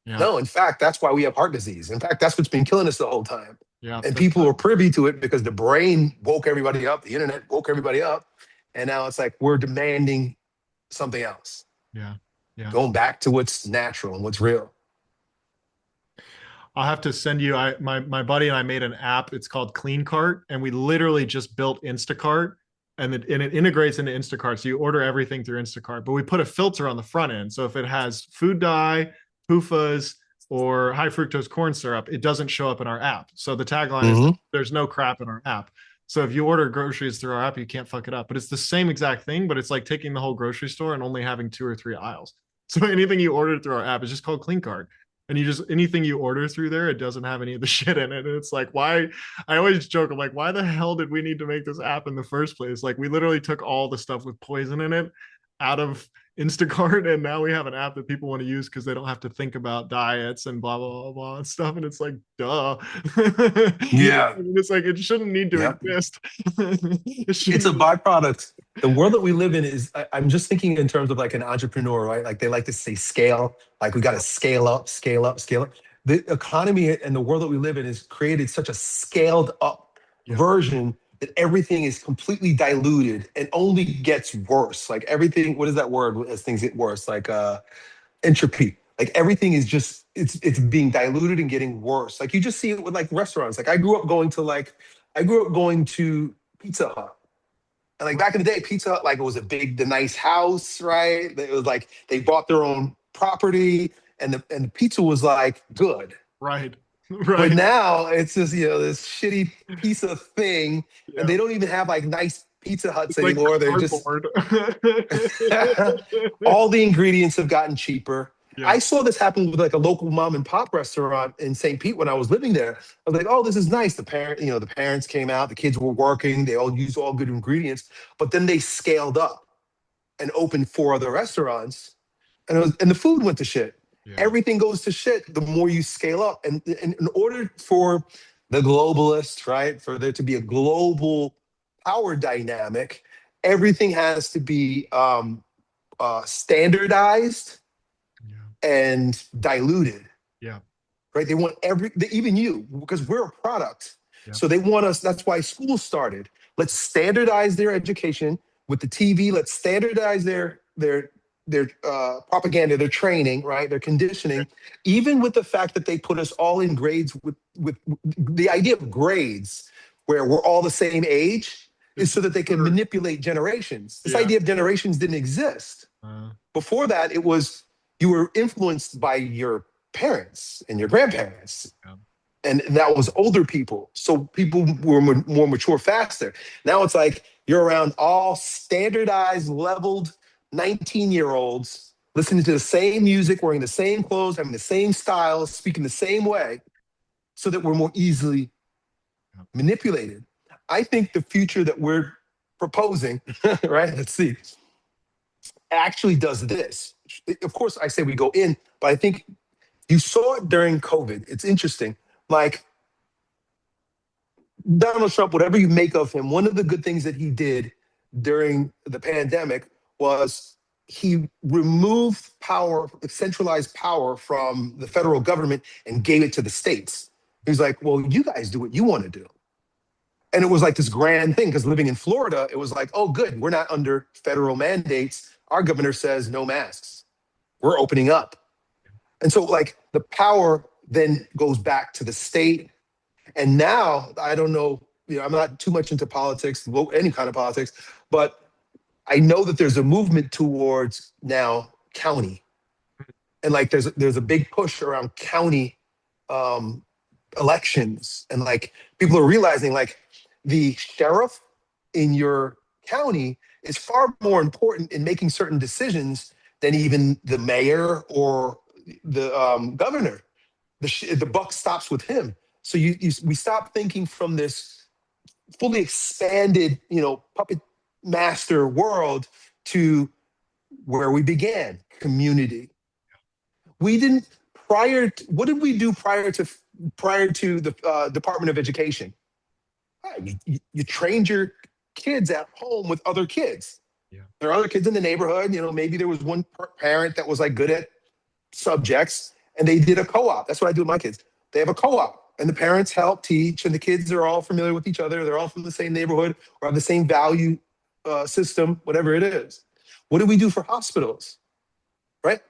Yeah. No, in fact, that's why we have heart disease. In fact, that's what's been killing us the whole time. Yeah. And That's people right. were privy to it because the brain woke everybody up, the internet woke everybody up. And now it's like we're demanding something else, Yeah. Yeah. going back to what's natural and what's real. I'll have to send you. My buddy and I made an app. It's called Clean Cart, and we literally just built Instacart, and it integrates into Instacart. So you order everything through Instacart, but we put a filter on the front end. So if it has food dye, PUFAs, or high fructose corn syrup, it doesn't show up in our app. So the tagline is, Mm-hmm. "There's no crap in our app." So if you order groceries through our app, you can't fuck it up. But it's the same exact thing, but it's like taking the whole grocery store and only having 2 or 3 aisles. So anything you order through our app is just called Clean Cart, and you just anything you order through there, it doesn't have any of the shit in it. And it's like, why? I always joke, I'm like, why the hell did we need to make this app in the first place? Like, we literally took all the stuff with poison in it out of Instacart, and now we have an app that people want to use because they don't have to think about diets and blah blah blah blah and stuff. And it's like, duh. You know, Yeah. I mean, it's like it shouldn't need to Yep. exist. It It's a shouldn't. byproduct. The world that we live in is, I'm just thinking in terms of like an entrepreneur, right? Like they like to say scale, like we got to scale up, scale up, scale up. The economy and the world that we live in has created such a scaled up Yeah. version that everything is completely diluted and only gets worse. Like everything, what is that word as things get worse? Like entropy. Like everything is just, it's being diluted and getting worse. Like you just see it with like restaurants. Like I grew up going to Pizza Hut. And like back in the day, Pizza Hut, like it was the nice house, right? It was like they bought their own property, and the pizza was like good. Right. But Right. now it's just, this shitty piece of thing, and Yeah. they don't even have like nice Pizza Huts It's like anymore. They're just cardboard. all the ingredients have gotten cheaper. Yeah. I saw this happen with like a local mom and pop restaurant in St. Pete when I was living there. I was like, oh, this is nice. The parents came out, the kids were working, they all used all good ingredients, but then they scaled up and opened 4 other restaurants, and the food went to shit. Yeah. Everything goes to shit the more you scale up. And in order for the globalists, right, for there to be a global power dynamic, everything has to be standardized Yeah. and diluted, Yeah. right? They want even you, because we're a product. Yeah. So they want us, that's why school started. Let's standardize their education with the TV. Let's standardize their propaganda, their training, right? Their conditioning, even with the fact that they put us all in grades with the idea of grades where we're all the same age is It's so that they can absurd. manipulate generations. This Yeah. idea of generations didn't exist. Uh, Before that, it was you were influenced by your parents and your grandparents. yeah. And that was older people. So people were more mature faster. Now it's like you're around all standardized, leveled 19-year-olds listening to the same music, wearing the same clothes, having the same styles, speaking the same way, so that we're more easily manipulated. I think the future that we're proposing, right? Let's see, actually does this. Of course, I say we go in, but I think you saw it during COVID. It's interesting. Like Donald Trump, whatever you make of him, one of the good things that he did during the pandemic was he removed power, centralized power from the federal government and gave it to the states. He's like, well, you guys do what you want to do. And it was like this grand thing because living in Florida, it was like, oh, good, we're not under federal mandates. Our governor says no masks. We're opening up. And so, like, the power then goes back to the state. And now, I don't know, I'm not too much into politics, any kind of politics, but I know that there's a movement towards now county. And like, there's a big push around county um, elections. And like, people are realizing like the sheriff in your county is far more important in making certain decisions than even the mayor or the governor. The buck stops with him. So we stop thinking from this fully expanded, puppet master world to where we began, community. We didn't what did we do prior to the Department of Education? You trained your kids at home with other kids. Yeah. There are other kids in the neighborhood. Maybe there was one parent that was like good at subjects, and they did a co-op. That's what I do with my kids. They have a co-op, and the parents help teach, and the kids are all familiar with each other. They're all from the same neighborhood or have the same value system, whatever it is. What do we do for hospitals? Right?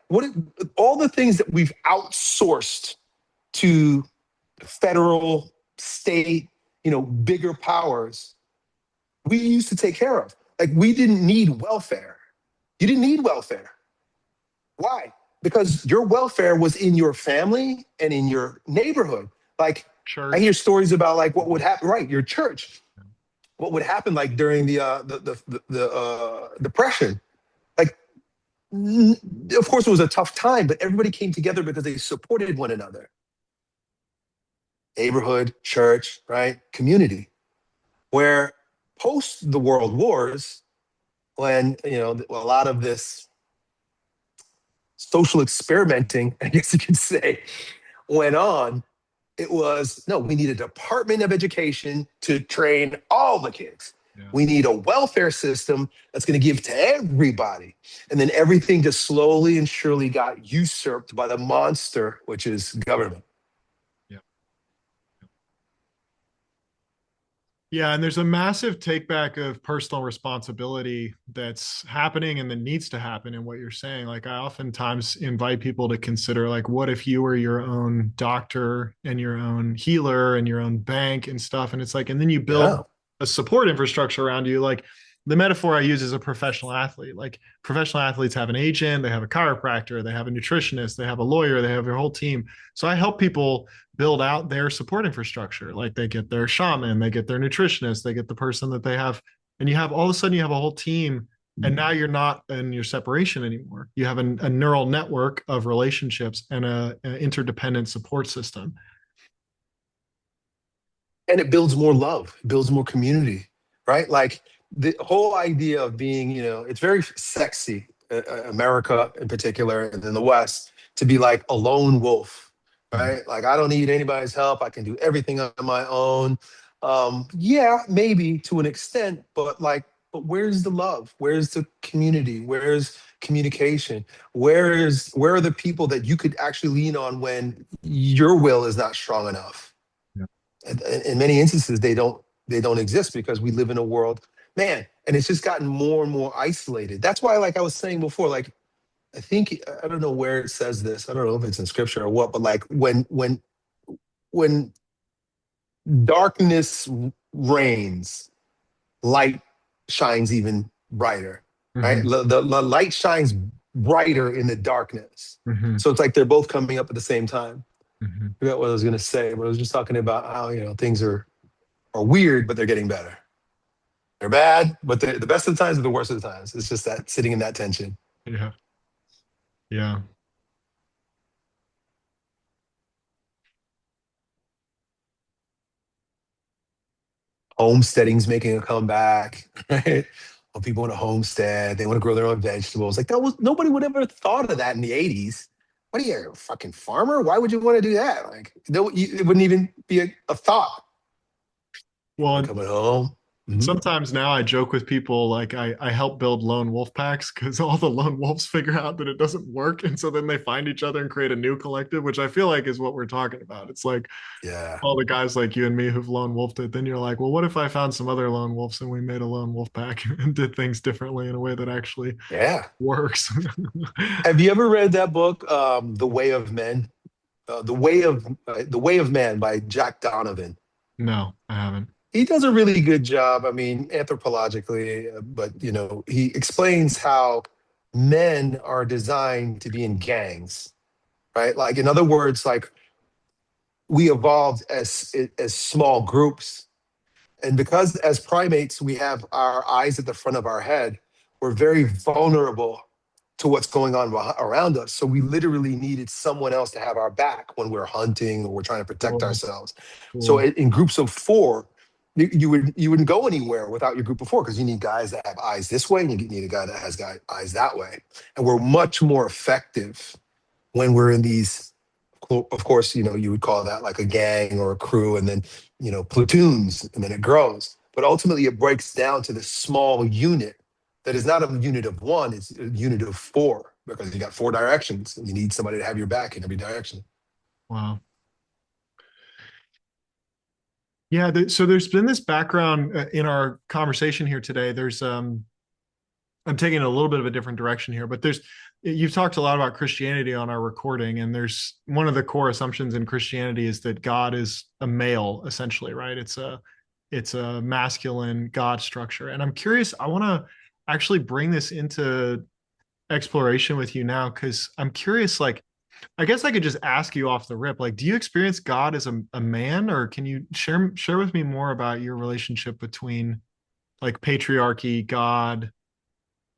All the things that we've outsourced to federal, state, bigger powers, we used to take care of. Like, we didn't need welfare. You didn't need welfare. Why? Because your welfare was in your family and in your neighborhood. Like, Church. I hear stories about like what would happen, right? Your church. What would happen like during the Depression? Like, of course, it was a tough time, but everybody came together because they supported one another. Neighborhood, church, right? Community. Where post the world wars, when a lot of this social experimenting, I guess you could say, went on, it was, no, we need a Department of Education to train all the kids. Yeah. We need a welfare system that's going to give to everybody. And then everything just slowly and surely got usurped by the monster, which is government. Yeah, and there's a massive take back of personal responsibility that's happening and that needs to happen in what you're saying. Like, I oftentimes invite people to consider, like, what if you were your own doctor and your own healer and your own bank and stuff? And it's like, and then you build a support infrastructure around you. Like, the metaphor I use is a professional athlete. Like, professional athletes have an agent, they have a chiropractor, they have a nutritionist, they have a lawyer, they have their whole team. So I help people build out their support infrastructure. Like, they get their shaman, they get their nutritionist, they get the person that they have, and you have all of a sudden you have a whole team. And now you're not in your separation anymore. You have a neural network of relationships and an interdependent support system. And it builds more love, it builds more community, right? Like, the whole idea of being, it's very sexy, America in particular, and in the West, to be like a lone wolf, right? Like, I don't need anybody's help. I can do everything on my own. Yeah, maybe to an extent, but where's the love? Where's the community? Where's communication? Where are the people that you could actually lean on when your will is not strong enough? Yeah. In many instances, they don't exist because we live in a world, man, and it's just gotten more and more isolated. That's why, like I was saying before, like, I think, I don't know where it says this. I don't know if it's in scripture or what, but like when darkness reigns, light shines even brighter, right? Mm-hmm. The light shines brighter in the darkness. Mm-hmm. So it's like they're both coming up at the same time. Mhm. Forgot what I was going to say, but I was just talking about how, things are weird, but they're getting better. They're bad, but they're the best of the times and the worst of the times. It's just that sitting in that tension. Yeah. Yeah. Homesteading's making a comeback, right? When people want to homestead, they want to grow their own vegetables. Like that was nobody would ever thought of that in the 80s. What are you, a fucking farmer? Why would you want to do that? Like, no, it wouldn't even be a thought. Well, People and coming home. Mhm. sometimes now I joke with people like I help build lone wolf packs because all the lone wolves figure out that it doesn't work. And so then they find each other and create a new collective, which I feel like is what we're talking about. It's like Yeah. all the guys like you and me who've lone wolfed it. Then you're like, well, what if I found some other lone wolves and we made a lone wolf pack and did things differently in a way that actually Yeah. works? Have you ever read that book, The Way of Men? The Way of Man by Jack Donovan. No, I haven't. He does a really good job. I mean, anthropologically, but he explains how men are designed to be in gangs, right? Like, in other words, like we evolved as small groups, and because as primates we have our eyes at the front of our head, we're very vulnerable to what's going on around us. So we literally needed someone else to have our back when we're hunting or we're trying to protect Cool. ourselves. So Cool. in groups of four, you wouldn't go anywhere without your group of four because you need guys that have eyes this way and you need a guy that has eyes that way. And we're much more effective when we're in these, of course, you would call that like a gang or a crew, and then, platoons, and then it grows. But ultimately, it breaks down to this small unit that is not a unit of one, it's a unit of four because you got four directions and you need somebody to have your back in every direction. Wow. Yeah, so there's been this background in our conversation here today. I'm taking a little bit of a different direction here, but you've talked a lot about Christianity on our recording, and there's one of the core assumptions in Christianity is that God is a male, essentially, right? It's a masculine God structure. And I'm curious, I want to actually bring this into exploration with you now because I'm curious, like, I guess I could just ask you off the rip, like, do you experience God as a man, or can you share with me more about your relationship between like patriarchy, God,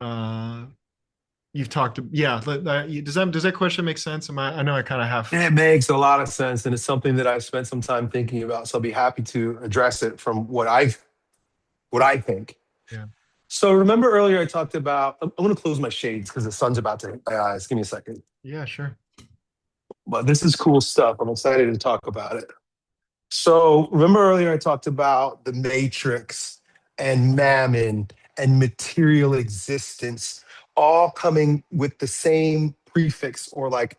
uh you've talked yeah, does that question make sense? I know I kind of have. It makes a lot of sense, and it's something that I've spent some time thinking about. So I'll be happy to address it from what I think. Yeah. So remember earlier I talked about. I'm going to close my shades because the sun's about to hit my eyes. Give me a second. Yeah, sure. But this is cool stuff. I'm excited to talk about it. So remember earlier I talked about the matrix and mammon and material existence all coming with the same prefix, or like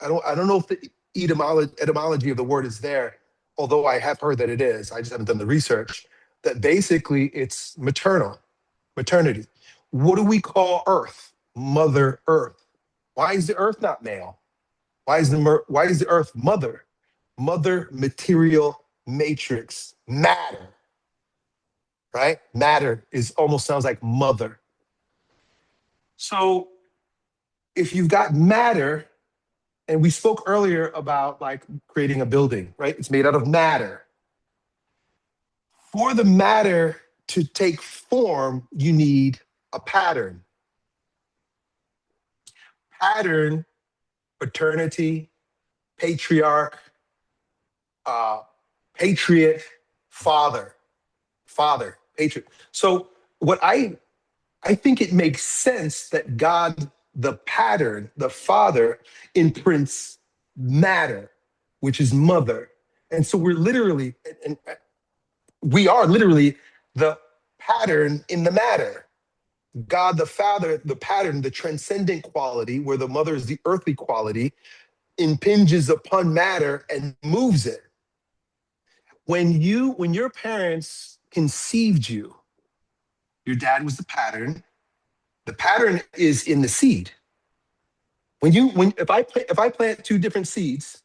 I don't know if the etymology of the word is there, although I have heard that it is. I just haven't done the research. That basically it's maternity. What do we call Earth? Mother Earth. Why is the Earth not male? Why is the Earth mother? Mother material matrix matter, right? Matter is almost sounds like mother. So if you've got matter, and we spoke earlier about like creating a building, right? It's made out of matter. For the matter to take form, you need a pattern. Pattern, paternity, patriarch, uh, patriot, father, patriot. So what I think it makes sense that God, the pattern, the father, imprints matter, which is mother. And so and we are literally the pattern in the matter. God, the father, the pattern, the transcendent quality, where the mother is the earthly quality, impinges upon matter and moves it. When your parents conceived you, your dad was the pattern. The pattern is in the seed. When if I plant two different seeds,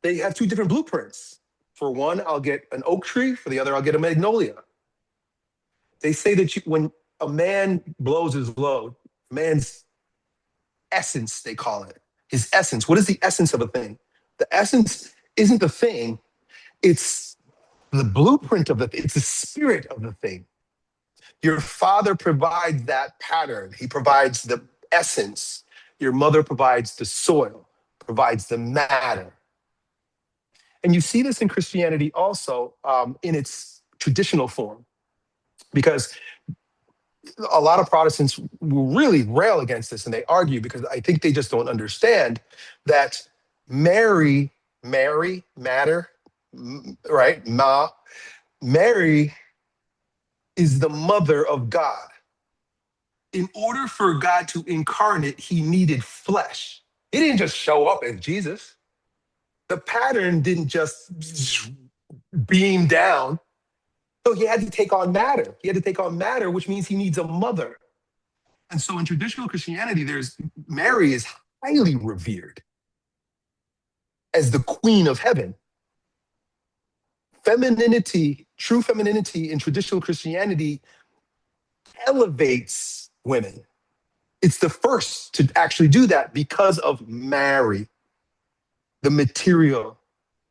they have two different blueprints. For one, I'll get an oak tree. For the other, I'll get a magnolia. They say that when a man blows his load, man's essence, they call it, his essence. What is the essence of a thing? The essence isn't the thing, it's the blueprint of the thing, it's the spirit of the thing. Your father provides that pattern, he provides the essence. Your mother provides the soil, provides the matter. And you see this in Christianity also in its traditional form, because a lot of Protestants will really rail against this and they argue because I think they just don't understand that Mary, matter, right? Mary is the mother of God. In order for God to incarnate, he needed flesh. He didn't just show up as Jesus. The pattern didn't just beam down. So he had to take on matter. He had to take on matter, which means he needs a mother. And so in traditional Christianity, there's Mary is highly revered as the queen of heaven. Femininity, true femininity in traditional Christianity elevates women. It's the first to actually do that because of Mary, the material,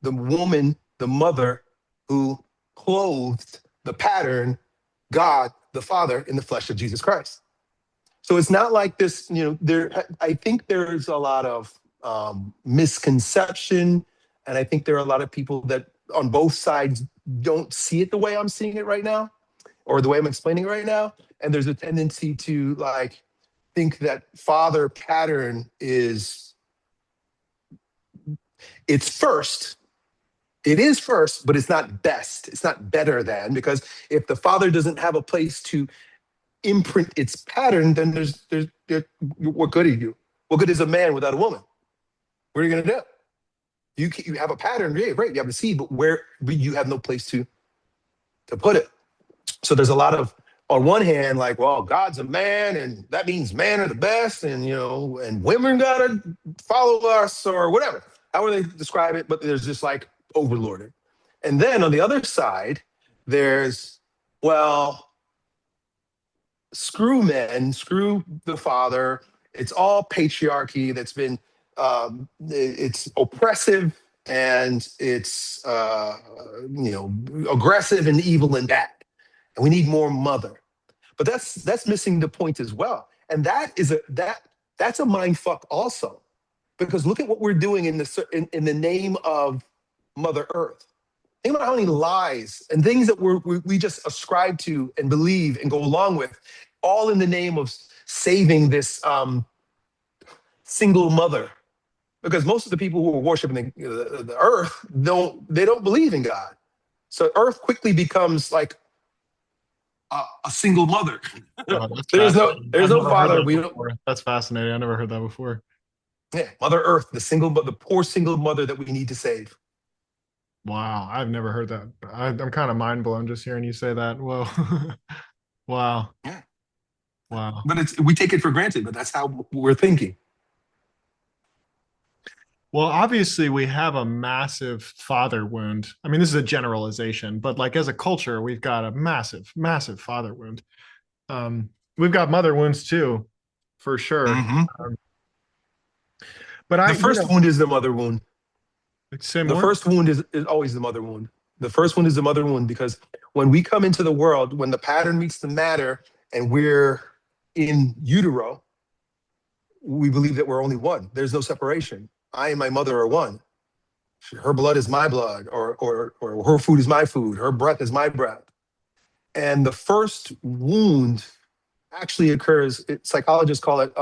the woman, the mother who clothed the pattern, God, the Father, in the flesh of Jesus Christ. So it's not like this, I think there's a lot of misconception. And I think there are a lot of people that on both sides don't see it the way I'm seeing it right now, or the way I'm explaining it right now. And there's a tendency to like think that father pattern it's first. It is first, but it's not best. It's not better than, because if the father doesn't have a place to imprint its pattern, then there's what good are you? What good is a man without a woman? What are you going to do? You have a pattern, yeah, great. You have a seed, but you have no place to put it. So there's a lot of, on one hand, like, well, God's a man, and that means men are the best, and and women gotta follow us or whatever, however they describe it. But there's just like overlorded. And then on the other side, there's, well, screw men, screw the father. It's all patriarchy that's been, it's oppressive and it's, aggressive and evil and bad. And we need more mother. But that's missing the point as well. And that's a mind fuck also, because look at what we're doing in the name of Mother Earth. Think about how many lies and things that we just ascribe to and believe and go along with, all in the name of saving this single mother. Because most of the people who are worshiping the earth don't believe in God. So Earth quickly becomes like a single mother. Oh, that's there's fascinating. I've no never heard father. that We don't. before. That's fascinating. I never heard that before. Yeah, Mother Earth, the poor single mother that we need to save. Wow, I've never heard that. I'm kind of mind blown just hearing you say that. Whoa. Wow. Yeah, Wow. but we take it for granted, but that's how we're thinking. Well, obviously, we have a massive father wound. I mean, this is a generalization, but like as a culture, we've got a massive, massive father wound. We've got mother wounds too, for sure. Hmm. Um, but The first wound is the mother wound. say The more. first wound is always the mother wound. The first one is the mother wound, because when we come into the world, when the pattern meets the matter and we're in utero, we believe that we're only one. There's no separation. I and my mother are one. Her blood is my blood, or her food is my food. Her breath is my breath. And the first wound actually occurs, psychologists call it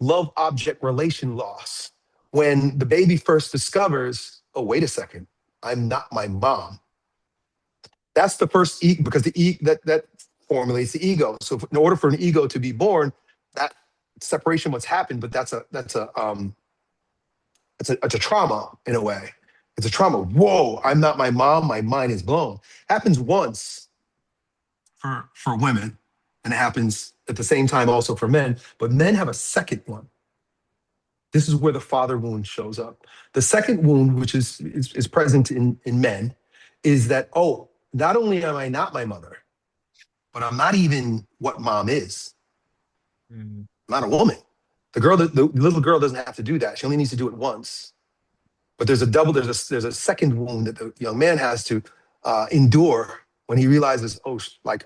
love object relation loss. When the baby first discovers, oh, wait a second, I'm not my mom. That's the first because that formulates the ego. So in order for an ego to be born, that separation must happen. But that's a trauma in a way. It's a trauma. Whoa, I'm not my mom. My mind is blown. Happens once for women, and it happens at the same time also for men. But men have a second one. This is where the father wound shows up. The second wound, which is present in men, is that, oh, not only am I not my mother, but I'm not even what mom is. Mm. I'm not a woman. The little girl doesn't have to do that. She only needs to do it once. But there's a second wound that the young man has to endure when he realizes, oh, like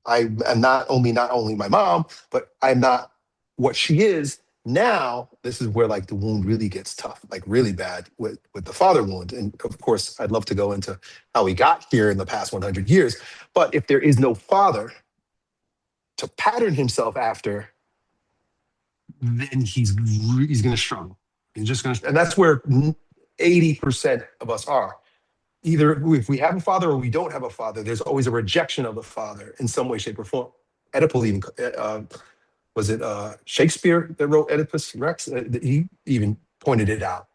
I am not only my mom, but I'm not what she is. Now, this is where like the wound really gets tough, like really bad with the father wound. And of course, I'd love to go into how he got here in the past 100 years. But if there is no father to pattern himself after, then he's going to struggle. He's just going to, and that's where 80% of us are. Either if we have a father or we don't have a father, there's always a rejection of the father in some way, shape, or form. Oedipal even was it Shakespeare that wrote Oedipus Rex? He even pointed it out.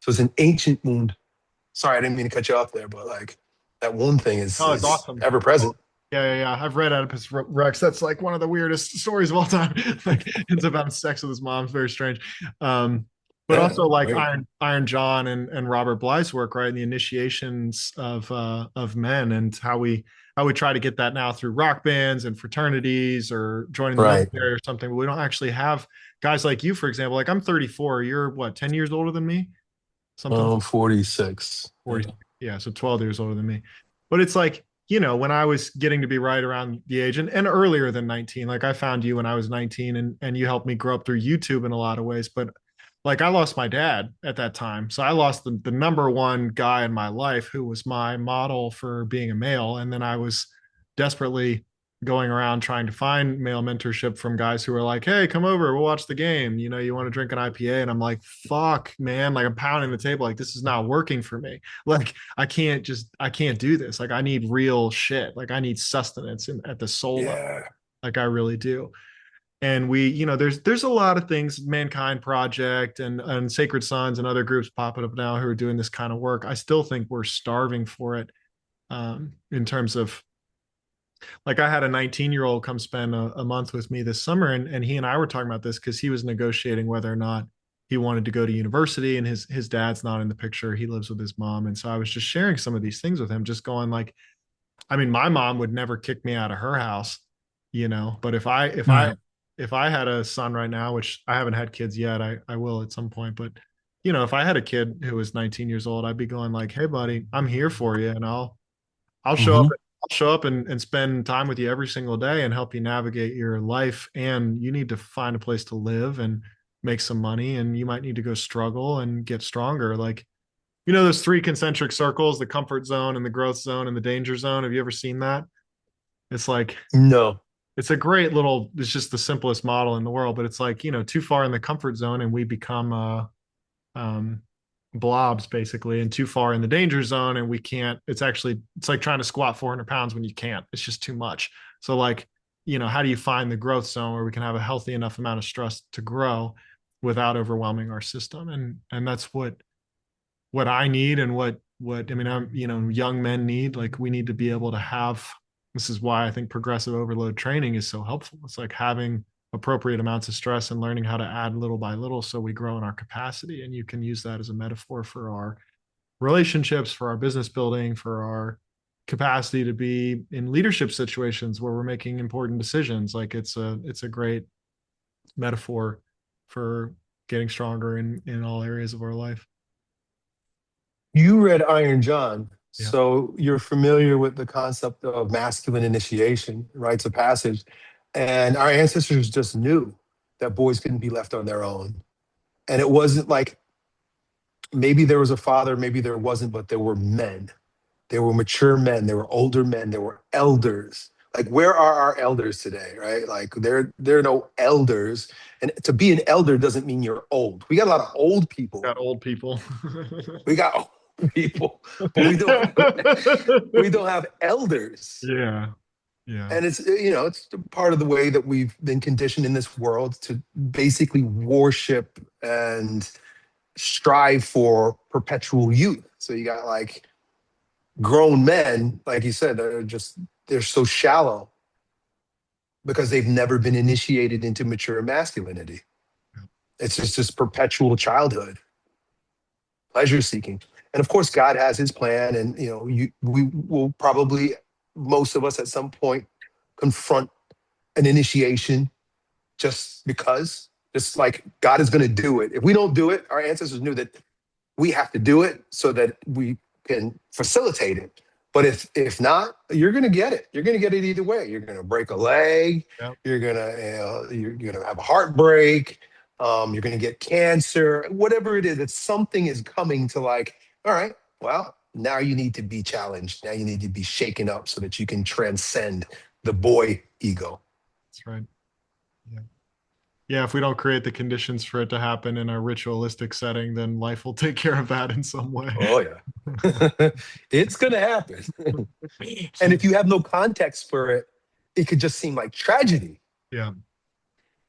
So it's an ancient wound. Sorry, I didn't mean to cut you off there, but like that wound thing Oh, it's is awesome. ever present. Yeah. I've read Oedipus Rex. That's like one of the weirdest stories of all time. Like it's about sex with his mom. It's very strange. But Yeah, also like weird. Iron John and Robert Bly's work, right? And the initiations of men and how we try to get that now through rock bands and fraternities or joining the Right. military or something. But we don't actually have guys like you, for example. Like I'm 34. You're what, 10 years older than me? Something 46. Yeah. 40, yeah, so 12 years older than me. But it's like, when I was getting to be right around the age and earlier than 19, like I found you when I was 19 and you helped me grow up through YouTube in a lot of ways. But like I lost my dad at that time. So I lost the number one guy in my life who was my model for being a male. And then I was desperately going around trying to find male mentorship from guys who were like, hey, come over, we'll watch the game. You want to drink an IPA? And I'm like, fuck, man, like I'm pounding the table, like this is not working for me. Like I can't do this. Like I need real shit. Like I need sustenance at the soul level. Yeah. Like I really do. And there's a lot of things, Mankind Project and Sacred Sons and other groups popping up now who are doing this kind of work. I still think we're starving for it, in terms of, like, I had a 19-year-old come spend a month with me this summer, and he and I were talking about this because he was negotiating whether or not he wanted to go to university, and his dad's not in the picture. He lives with his mom. And so I was just sharing some of these things with him, just going like, I mean, my mom would never kick me out of her house, but Right. if I had a son right now, which I haven't had kids yet, I will at some point, but if I had a kid who was 19 years old, I'd be going like, hey buddy, I'm here for you, and I'll show up. Hmm. I'll show up and spend time with you every single day and help you navigate your life. And you need to find a place to live and make some money. And you might need to go struggle and get stronger. Like, those three concentric circles, the comfort zone and the growth zone and the danger zone. Have you ever seen that? It's like, No. it's a great little, it's just the simplest model in the world, but it's like, too far in the comfort zone and we become, um, blobs basically, and too far in the danger zone and we can't. It's like trying to squat 400 pounds when you can't. It's just too much. So like, how do you find the growth zone where we can have a healthy enough amount of stress to grow without overwhelming our system? And that's what I need, and what I mean, young men need. Like we need to be able to have, this is why I think progressive overload training is so helpful. It's like having appropriate amounts of stress and learning how to add little by little so we grow in our capacity. And you can use that as a metaphor for our relationships, for our business building, for our capacity to be in leadership situations where we're making important decisions. Like it's a great metaphor for getting stronger in all areas of our life. You read Iron John, Yeah. so you're familiar with the concept of masculine initiation, rites of passage. And our ancestors just knew that boys couldn't be left on their own. And it wasn't like maybe there was a father, maybe there wasn't, but there were men. There were mature men, there were older men, there were elders. Like, where are our elders today, right? Like, there are no elders. And to be an elder doesn't mean you're old. We got a lot of old people. Got old people. We got old people, but we don't have elders. Yeah. Yeah. And it's part of the way that we've been conditioned in this world to basically worship and strive for perpetual youth. So you got like grown men, like you said, they're so shallow because they've never been initiated into mature masculinity. It's just this perpetual childhood, pleasure seeking. And of course, God has his plan, and we will probably, most of us at some point, confront an initiation just because. Just like God is going to do it. If we don't do it, our ancestors knew that we have to do it so that we can facilitate it. But if not, you're going to get it. You're going to get it either way. You're going to break a leg. Yep. You're going to have a heartbreak. You're going to get cancer. Whatever it is, that something is coming to like. All right. Well, now you need to be challenged. Now you need to be shaken up so that you can transcend the boy ego. That's right. Yeah. Yeah, if we don't create the conditions for it to happen in a ritualistic setting, then life will take care of that in some way. Oh yeah. It's going to happen. And if you have no context for it, it could just seem like tragedy. Yeah.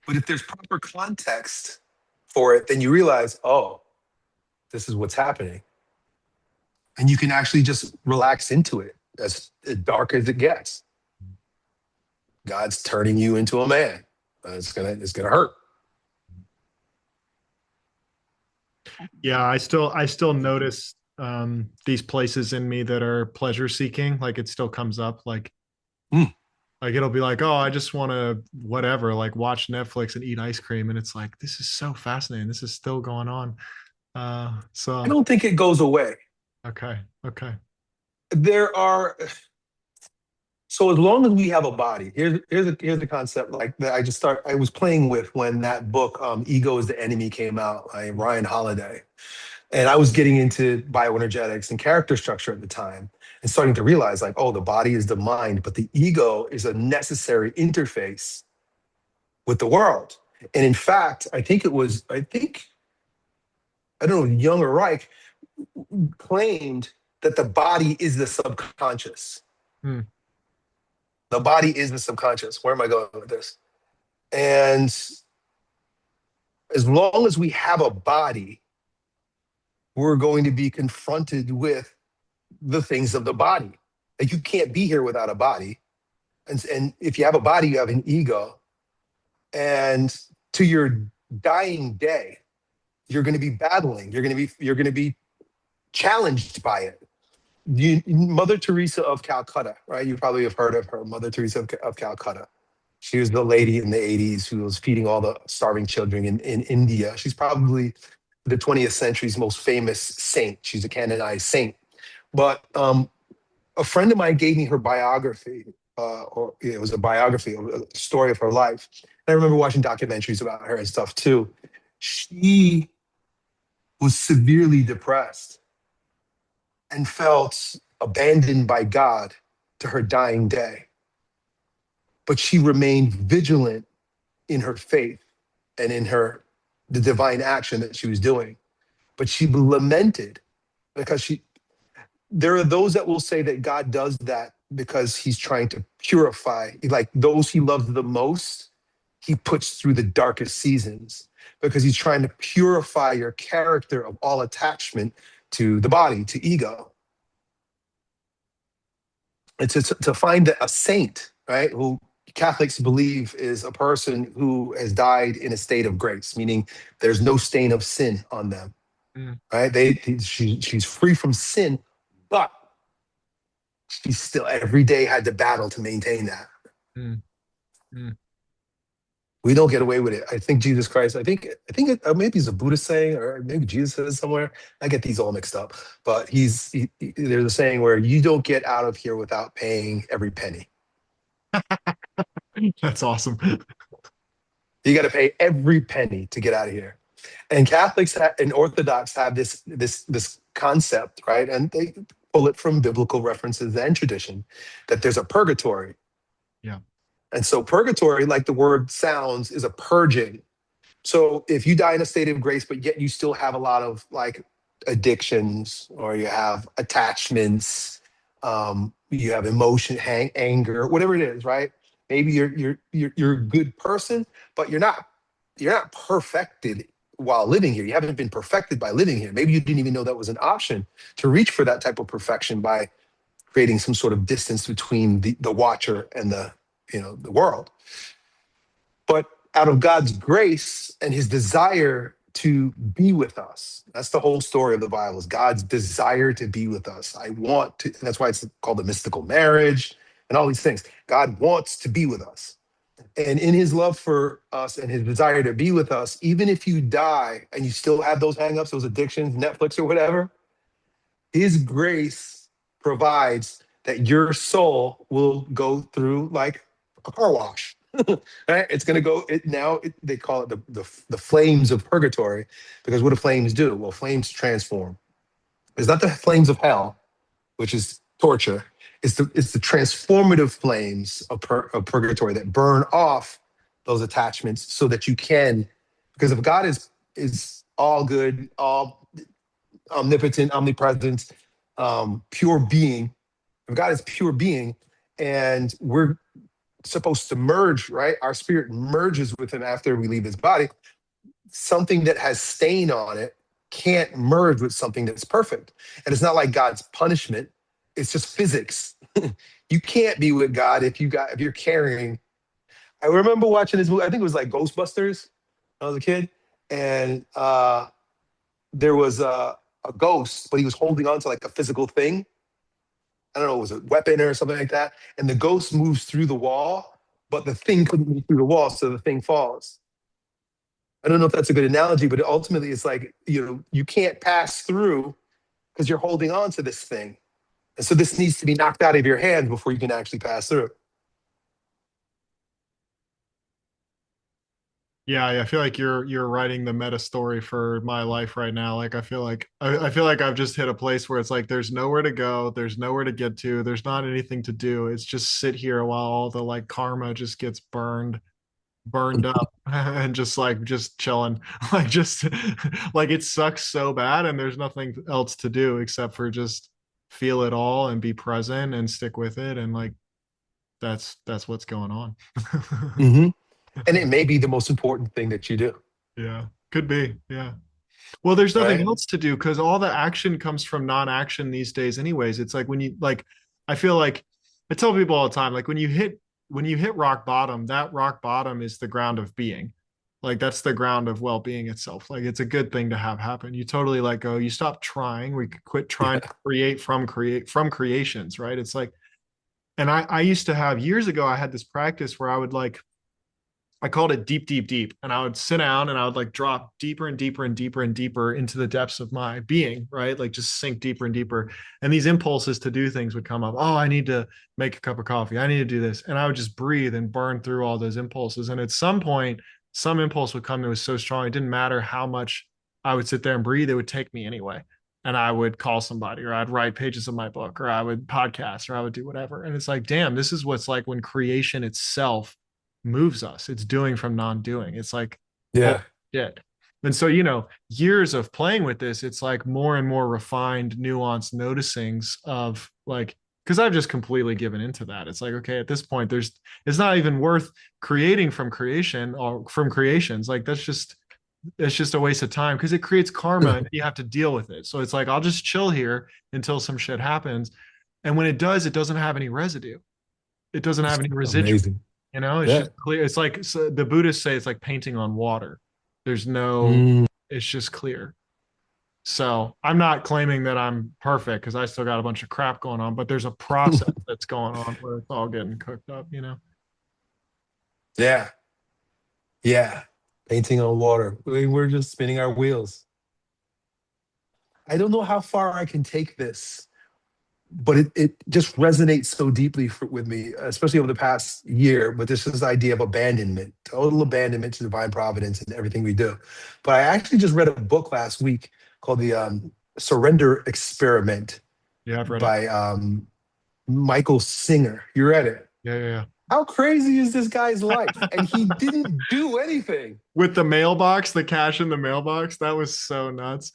But if there's proper context for it, then you realize, oh, this is what's happening. And you can actually just relax into it as dark as it gets. God's turning you into a man. It's gonna hurt. Yeah, I still notice these places in me that are pleasure seeking. Like it still comes up. Mm. Like it'll be like, oh, I just want to whatever, like watch Netflix and eat ice cream, and it's like this is so fascinating. This is still going on. I So don't think it goes away. okay, okay, There are So as long as we have a body, here's the concept like that I was playing with when that book Ego is the Enemy came out by Ryan Holiday. And I was getting into bioenergetics and character structure at the time and starting to realize like, oh, the body is the mind, but the ego is a necessary interface with the world. And in fact, I don't know, Jung or Reich claimed that the body is the subconscious. hmm. The body is the subconscious. Where am I going with this? And as long as we have a body, we're going to be confronted with the things of the body. Like you can't be here without a body. And if you have a body, you have an ego. And to your dying day, you're going to be battling. You're going to be challenged by it. Mother Teresa of Calcutta, right? You probably have heard of her, Mother Teresa of Calcutta. She was the lady in the 80s who was feeding all the starving children in India. She's probably the 20th century's most famous saint. She's a canonized saint. But a friend of mine gave me her biography, it was a biography, a story of her life. And I remember watching documentaries about her and stuff too. She was severely depressed and felt abandoned by God to her dying day. But she remained vigilant in her faith and in the divine action that she was doing. But she lamented because there are those that will say that God does that because he's trying to purify, like those he loves the most, he puts through the darkest seasons because he's trying to purify your character of all attachment to the body, to ego. And to find a saint, right, who Catholics believe is a person who has died in a state of grace, meaning there's no stain of sin on them, Mm. right? She's free from sin, but she still every day had to battle to maintain that. Mm. Mm. We don't get away with it. I think Jesus Christ. Maybe it's a Buddhist saying, or maybe Jesus said it somewhere. I get these all mixed up. But there's a saying where you don't get out of here without paying every penny. That's awesome. You got to pay every penny to get out of here. And Catholics and Orthodox have this concept, right? And they pull it from biblical references and tradition that there's a purgatory. Yeah. And so purgatory, like the word sounds, is a purging. So if you die in a state of grace, but yet you still have a lot of like addictions or you have attachments, you have emotion, anger, whatever it is, right? Maybe you're a good person, but you're not perfected while living here. You haven't been perfected by living here. Maybe you didn't even know that was an option to reach for that type of perfection by creating some sort of distance between the watcher and the world. But out of God's grace and his desire to be with us, that's the whole story of the Bible, is God's desire to be with us. I want to, and that's why it's called the mystical marriage and all these things. God wants to be with us. And in his love for us and his desire to be with us, even if you die and you still have those hangups, those addictions, Netflix or whatever, his grace provides that your soul will go through like a car wash. Right? It's going to go. They call it the flames of purgatory, because what do flames do? Well, flames transform. It's not the flames of hell, which is torture. It's the transformative flames of purgatory that burn off those attachments so that you can, because if God is all good, all omnipotent, omnipresent, pure being, if God is pure being, and we're supposed to merge, right? Our spirit merges with him after we leave his body. Something that has stain on it can't merge with something that's perfect. And it's not like God's punishment. It's just physics. You can't be with God if you're carrying. I remember watching this movie. I think it was like Ghostbusters when I was a kid, and there was a ghost, but he was holding on to like a physical thing. I don't know, it was a weapon or something like that. And the ghost moves through the wall, but the thing couldn't move through the wall, so the thing falls. I don't know if that's a good analogy, but ultimately it's like, you can't pass through because you're holding on to this thing. And so this needs to be knocked out of your hand before you can actually pass through. Yeah, I feel like you're writing the meta story for my life right now. Like I feel like I've just hit a place where it's like there's nowhere to go, there's nowhere to get to, there's not anything to do. It's just sit here while all the like karma just gets burned up and just chilling. Like just like it sucks so bad and there's nothing else to do except for just feel it all and be present and stick with it and like that's what's going on. Hmm. And it may be the most important thing that you do, Yeah, could be. Yeah. Well, there's nothing right? else to do because all the action comes from non-action these days anyways. It's like when you like I feel like I tell people all the time, like when you hit rock bottom, that rock bottom is the ground of being. Like that's the ground of well-being itself. Like it's a good thing to have happen. You totally let go. You stop trying. We quit trying to Yeah. create from creations, right? It's like, and I used to have years ago, I had this practice where I would like I called it deep, deep, deep. And I would sit down and I would like drop deeper and deeper and deeper and deeper into the depths of my being, right? Like just sink deeper and deeper. And these impulses to do things would come up. Oh, I need to make a cup of coffee. I need to do this. And I would just breathe and burn through all those impulses. And at some point, some impulse would come that was so strong, it didn't matter how much I would sit there and breathe, it would take me anyway. And I would call somebody, or I'd write pages of my book, or I would podcast, or I would do whatever. And it's like, damn, this is what's like when creation itself moves us. It's doing from non-doing. It's like, oh Yeah. shit. And so, years of playing with this, it's like more and more refined, nuanced noticings of like, because I've just completely given into that. It's like, okay, at this point, it's not even worth creating from creation or from creations. Like it's just a waste of time because it creates karma and you have to deal with it. So it's like, I'll just chill here until some shit happens. And when it does, it doesn't have any residue. It doesn't have any residual. Amazing. It's Yeah. just clear. It's like so the Buddhists say it's like painting on water. There's no, Mm. it's just clear. So I'm not claiming that I'm perfect because I still got a bunch of crap going on, but there's a process that's going on where it's all getting cooked up. Yeah. Yeah. Painting on water. We're just spinning our wheels. I don't know how far I can take this, but it just resonates so deeply with me, especially over the past year. But this idea of abandonment, total abandonment to divine providence and everything we do. But I actually just read a book last week called the Surrender Experiment Yeah, I've read it. by Michael Singer. You read it? Yeah, yeah, yeah. How crazy is this guy's life? And he didn't do anything. With the mailbox, the cash in the mailbox, that was so nuts.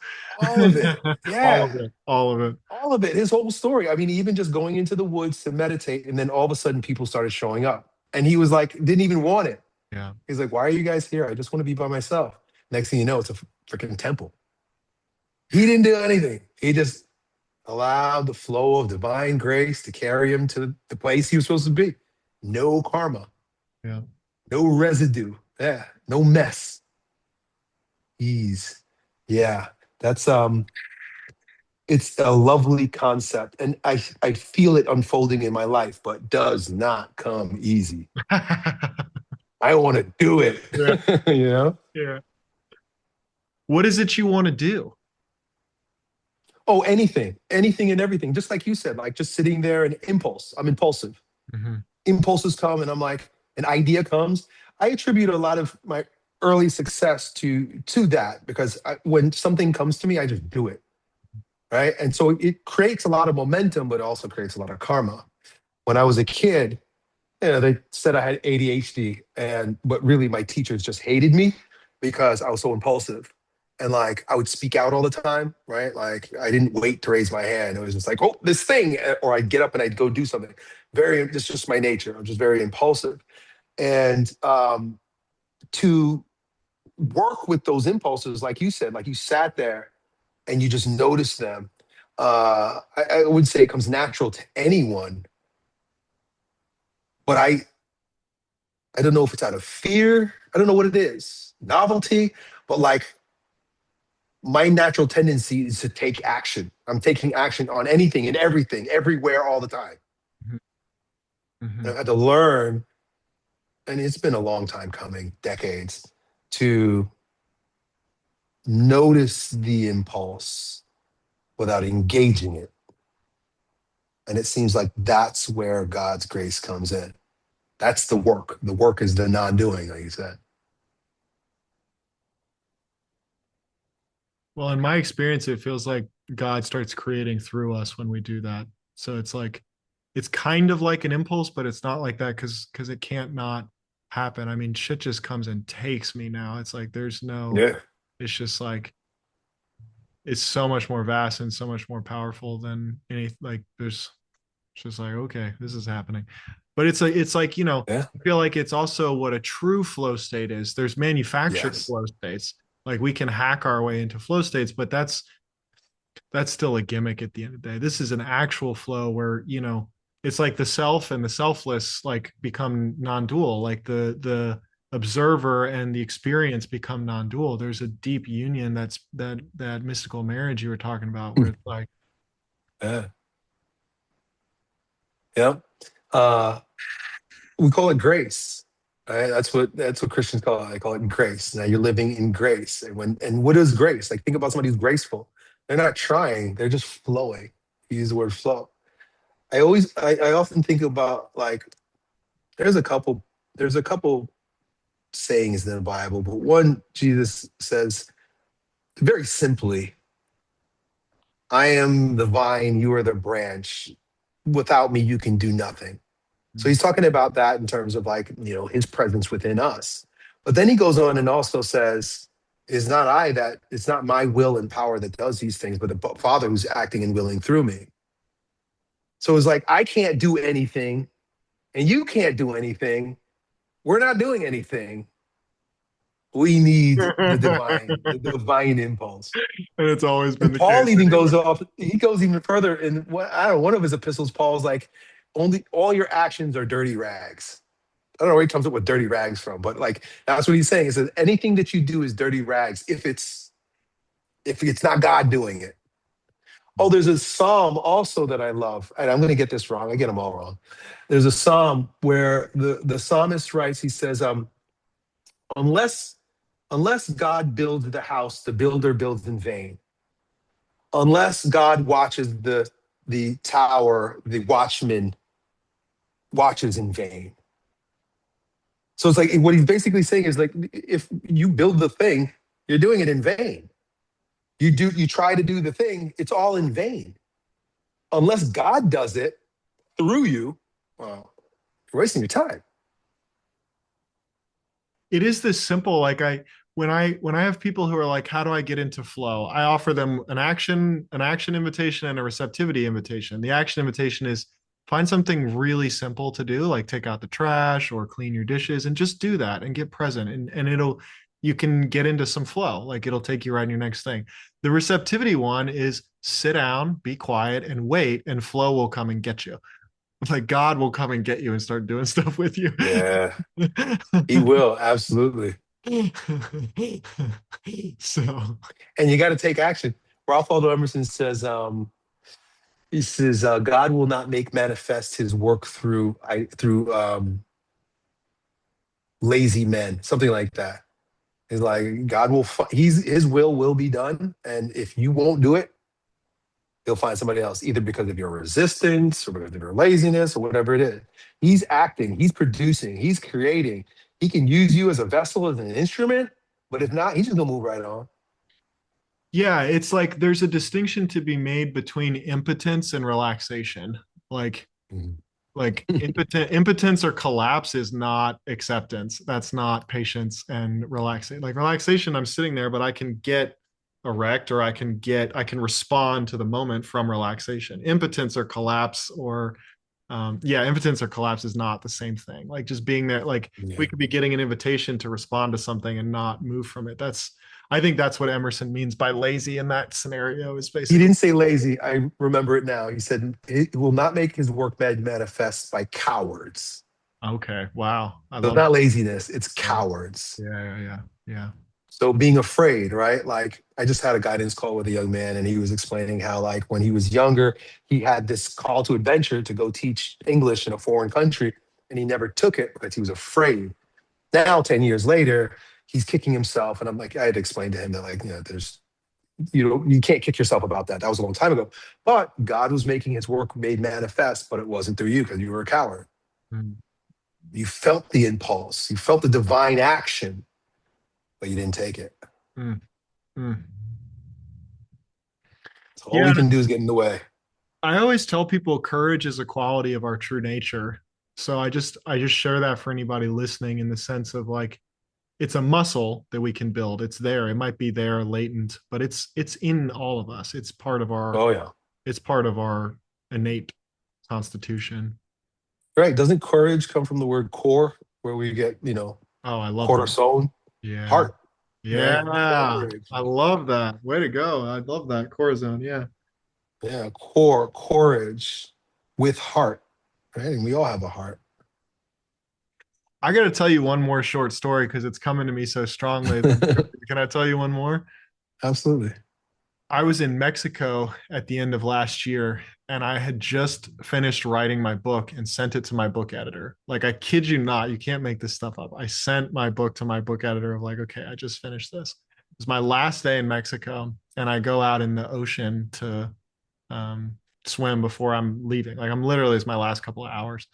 All of it. All Yeah. of it. All of it. All of it, his whole story. I mean, even just going into the woods to meditate, and then all of a sudden people started showing up. And he was like, didn't even want it. Yeah. He's like, why are you guys here? I just want to be by myself. Next thing you know, it's a freaking temple. He didn't do anything. He just allowed the flow of divine grace to carry him to the place he was supposed to be. No karma, Yeah. no residue. Yeah, no mess. Ease. Yeah. That's it's a lovely concept. And I feel it unfolding in my life, but does not come easy. I want to do it. Yeah. You know? Yeah. What is it you want to do? Oh, anything, anything and everything. Just like you said, like just sitting there and impulse. I'm impulsive. Hmm. Impulses come and I'm like, an idea comes. I attribute a lot of my early success to that because when something comes to me, I just do it. Right. And so it creates a lot of momentum, but also creates a lot of karma. When I was a kid, they said I had ADHD, and but really my teachers just hated me because I was so impulsive. And like I would speak out all the time, right? Like I didn't wait to raise my hand. It was just like, oh, this thing, or I'd get up and I'd go do something. Very, it's just my nature. I'm just very impulsive. And to work with those impulses, like you said, like you sat there and you just noticed them. I would say it comes natural to anyone, but I don't know if it's out of fear. I don't know what it is, novelty, but like my natural tendency is to take action. I'm taking action on anything and everything, everywhere, all the time. And Hmm. I had to learn, and it's been a long time coming, decades, to notice the impulse without engaging it. And it seems like that's where God's grace comes in. That's the work. The work is the non doing, like you said. Well, in my experience, it feels like God starts creating through us when we do that. So it's like it's kind of like an impulse, but it's not like that because it can't not happen. I mean, shit just comes and takes me now. It's like there's no, Yeah. it's just like it's so much more vast and so much more powerful than any like there's it's just like, okay, this is happening. But it's like, Yeah. I feel like it's also what a true flow state is. There's manufactured Yes. flow states. Like we can hack our way into flow states, but that's still a gimmick at the end of the day. This is an actual flow where, it's like the self and the selfless like become non-dual, like the observer and the experience become non-dual. There's a deep union that mystical marriage you were talking about where it's like, Yeah. Yeah. Uh, we call it grace. Right? That's what Christians call it. They call it grace. Now you're living in grace. And what is grace? Like think about somebody who's graceful. They're not trying, they're just flowing. You use the word flow. I often think about like there's a couple there's a couple sayings in the Bible, but one Jesus says very simply, I am the vine, you are the branch. Without me, you can do nothing. So he's talking about that in terms of like, his presence within us. But then he goes on and also says, it's not my will and power that does these things, but the Father who's acting and willing through me. So it's like, I can't do anything and you can't do anything. We're not doing anything. We need the and divine impulse. it's always been And the Paul case even anyway. goes off, he goes even further in I don't know, one of his epistles, Paul's like, only all your actions are dirty rags. I don't know where he comes up with dirty rags from, but like that's what he's saying. He says anything that you do is dirty rags if it's not God doing it. Oh, there's a psalm also that I love, and I'm going to get this wrong. I get them all wrong. There's a psalm where the psalmist writes. He says, unless God builds the house, the builder builds in vain. Unless God watches the tower, the watchman watches in vain. So it's like what he's basically saying is like if you build the thing, you're doing it in vain. You try to do the thing, it's all in vain. Unless God does it through you, well, you're wasting your time. It is this simple. Like when I have people who are like, how do I get into flow? I offer them an action invitation and a receptivity invitation. The action invitation is find something really simple to do, like take out the trash or clean your dishes and just do that and get present. And you can get into some flow. Like it'll take you right in your next thing. The receptivity one is sit down, be quiet, and wait, and flow will come and get you. Like God will come and get you and start doing stuff with you. Yeah, he will, absolutely. So And you got to take action. Ralph Waldo Emerson says, he says, God will not make manifest his work through lazy men, something like that. It's like God will, his will be done. And if you won't do it, he'll find somebody else, either because of your resistance or because of your laziness or whatever it is. He's acting, he's producing, he's creating. He can use you as a vessel, as an instrument, but if not, he's just gonna move right on. Yeah, it's like there's a distinction to be made between impotence and relaxation. Like Mhm. impotence or collapse is not acceptance. That's not patience and relaxation. Like relaxation, I'm sitting there, but I can get erect, or I can respond to the moment from relaxation. Impotence or collapse, or yeah, impotence or collapse is not the same thing. Like just being there, like we Yeah. could be getting an invitation to respond to something and not move from it. I think that's what Emerson means by lazy in that scenario, is He basically. didn't say lazy. I remember it now. He said it will not make his work made manifest by cowards. Okay, wow, I So it's love not laziness, it's that. cowards. Yeah, yeah, yeah. So being afraid, right? Like I just had a guidance call with a young man and he was explaining how like when he was younger, he had this call to adventure to go teach English in a foreign country and he never took it because he was afraid. Now 10 years later, he's kicking himself and I'm like I had to explain to him that like, there's you can't kick yourself about that. That was a long time ago. But God was making his work made manifest, but it wasn't through you because you were a coward. Mm, You felt the impulse, you felt the divine action, but you didn't take it. mm, mm. So all Yeah, we can do is get in the way. I always tell people courage is a quality of our true nature. So I just share that for anybody listening, in the sense of like it's a muscle that we can build. It's there. It might be there latent, but it's in all of us. Oh yeah. It's part of our innate constitution. Right. Doesn't courage come from the word core, where we get, Oh, I love that. cortisone, Yeah. heart, Yeah. right? Courage. I love that. Way to go. I love that. Corazon. Yeah. Yeah, courage with heart, right? And we all have a heart. I got to tell you one more short story because it's coming to me so strongly. Can I tell you one more? Absolutely. I was in Mexico at the end of last year, and I had just finished writing my book and sent it to my book editor. Like, I kid you not, you can't make this stuff up. I sent my book to my book editor of like, okay, I just finished this. It was my last day in Mexico, and I go out in the ocean to um, swim before I'm leaving. Like, I'm literally, it's my last couple of hours.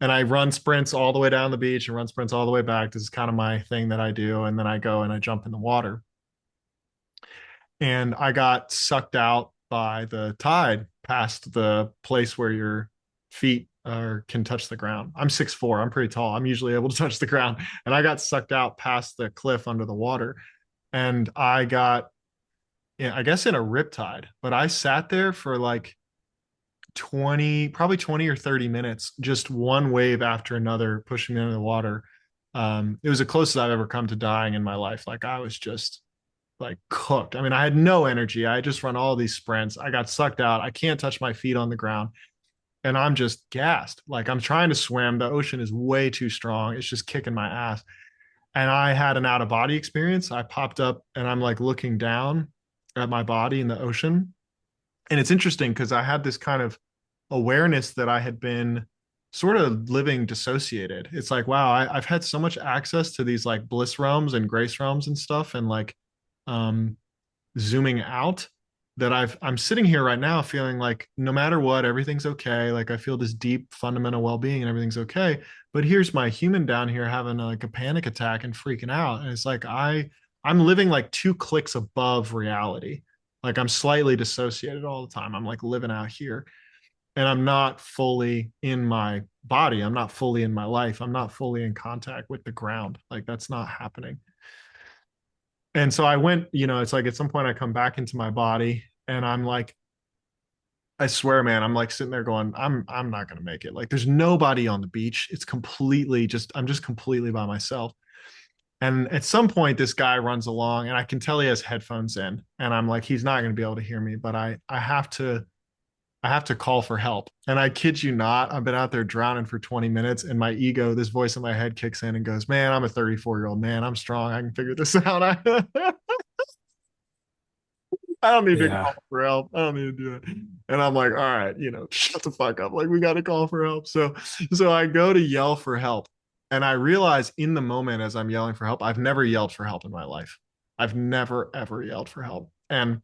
And I run sprints all the way down the beach and run sprints all the way back. This is kind of my thing that I do. And then I go and I jump in the water, and I got sucked out by the tide past the place where your feet can touch the ground. I'm 6'4". I'm pretty tall. I'm usually able to touch the ground, and I got sucked out past the cliff under the water, and I got, yeah, I guess in a rip tide. But I sat there for like 20 or 30 minutes, just one wave after another pushing me into the water. It was the closest I've ever come to dying in my life. Like I was just like cooked. I mean, I had no energy. I just run all these sprints. I got sucked out. I can't touch my feet on the ground. And I'm just gassed. Like I'm trying to swim. The ocean is way too strong. It's just kicking my ass. And I had an out of body experience. I popped up and I'm like looking down at my body in the ocean. And it's interesting because I had this kind of awareness that I had been sort of living dissociated. It's like, wow, I've had so much access to these like bliss realms and grace realms and stuff. And like, um, zooming out, that I'm sitting here right now feeling like no matter what, everything's okay. Like I feel this deep fundamental well-being and everything's okay. But here's my human down here having like a panic attack and freaking out. And it's like I'm living like two clicks above reality. Like I'm slightly dissociated all the time. I'm like living out here, and I'm not fully in my body. I'm not fully in my life. I'm not fully in contact with the ground. Like that's not happening. And so I went, it's like at some point I come back into my body, and I'm like, I swear, man, I'm like sitting there going, I'm not gonna make it. Like there's nobody on the beach. It's completely just I'm just completely by myself. And at some point, this guy runs along, and I can tell he has headphones in, and I'm like, he's not gonna be able to hear me, but I have to call for help. And I kid you not, I've been out there drowning for 20 minutes, and my ego, this voice in my head kicks in and goes, man, I'm a 34-year-old man. I'm strong. I can figure this out. I don't need to Yeah. call for help. I don't need to do it. And I'm like, all right, shut the fuck up. Like we got to call for help. So I go to yell for help. And I realize in the moment as I'm yelling for help, I've never yelled for help in my life. I've never ever yelled for help. And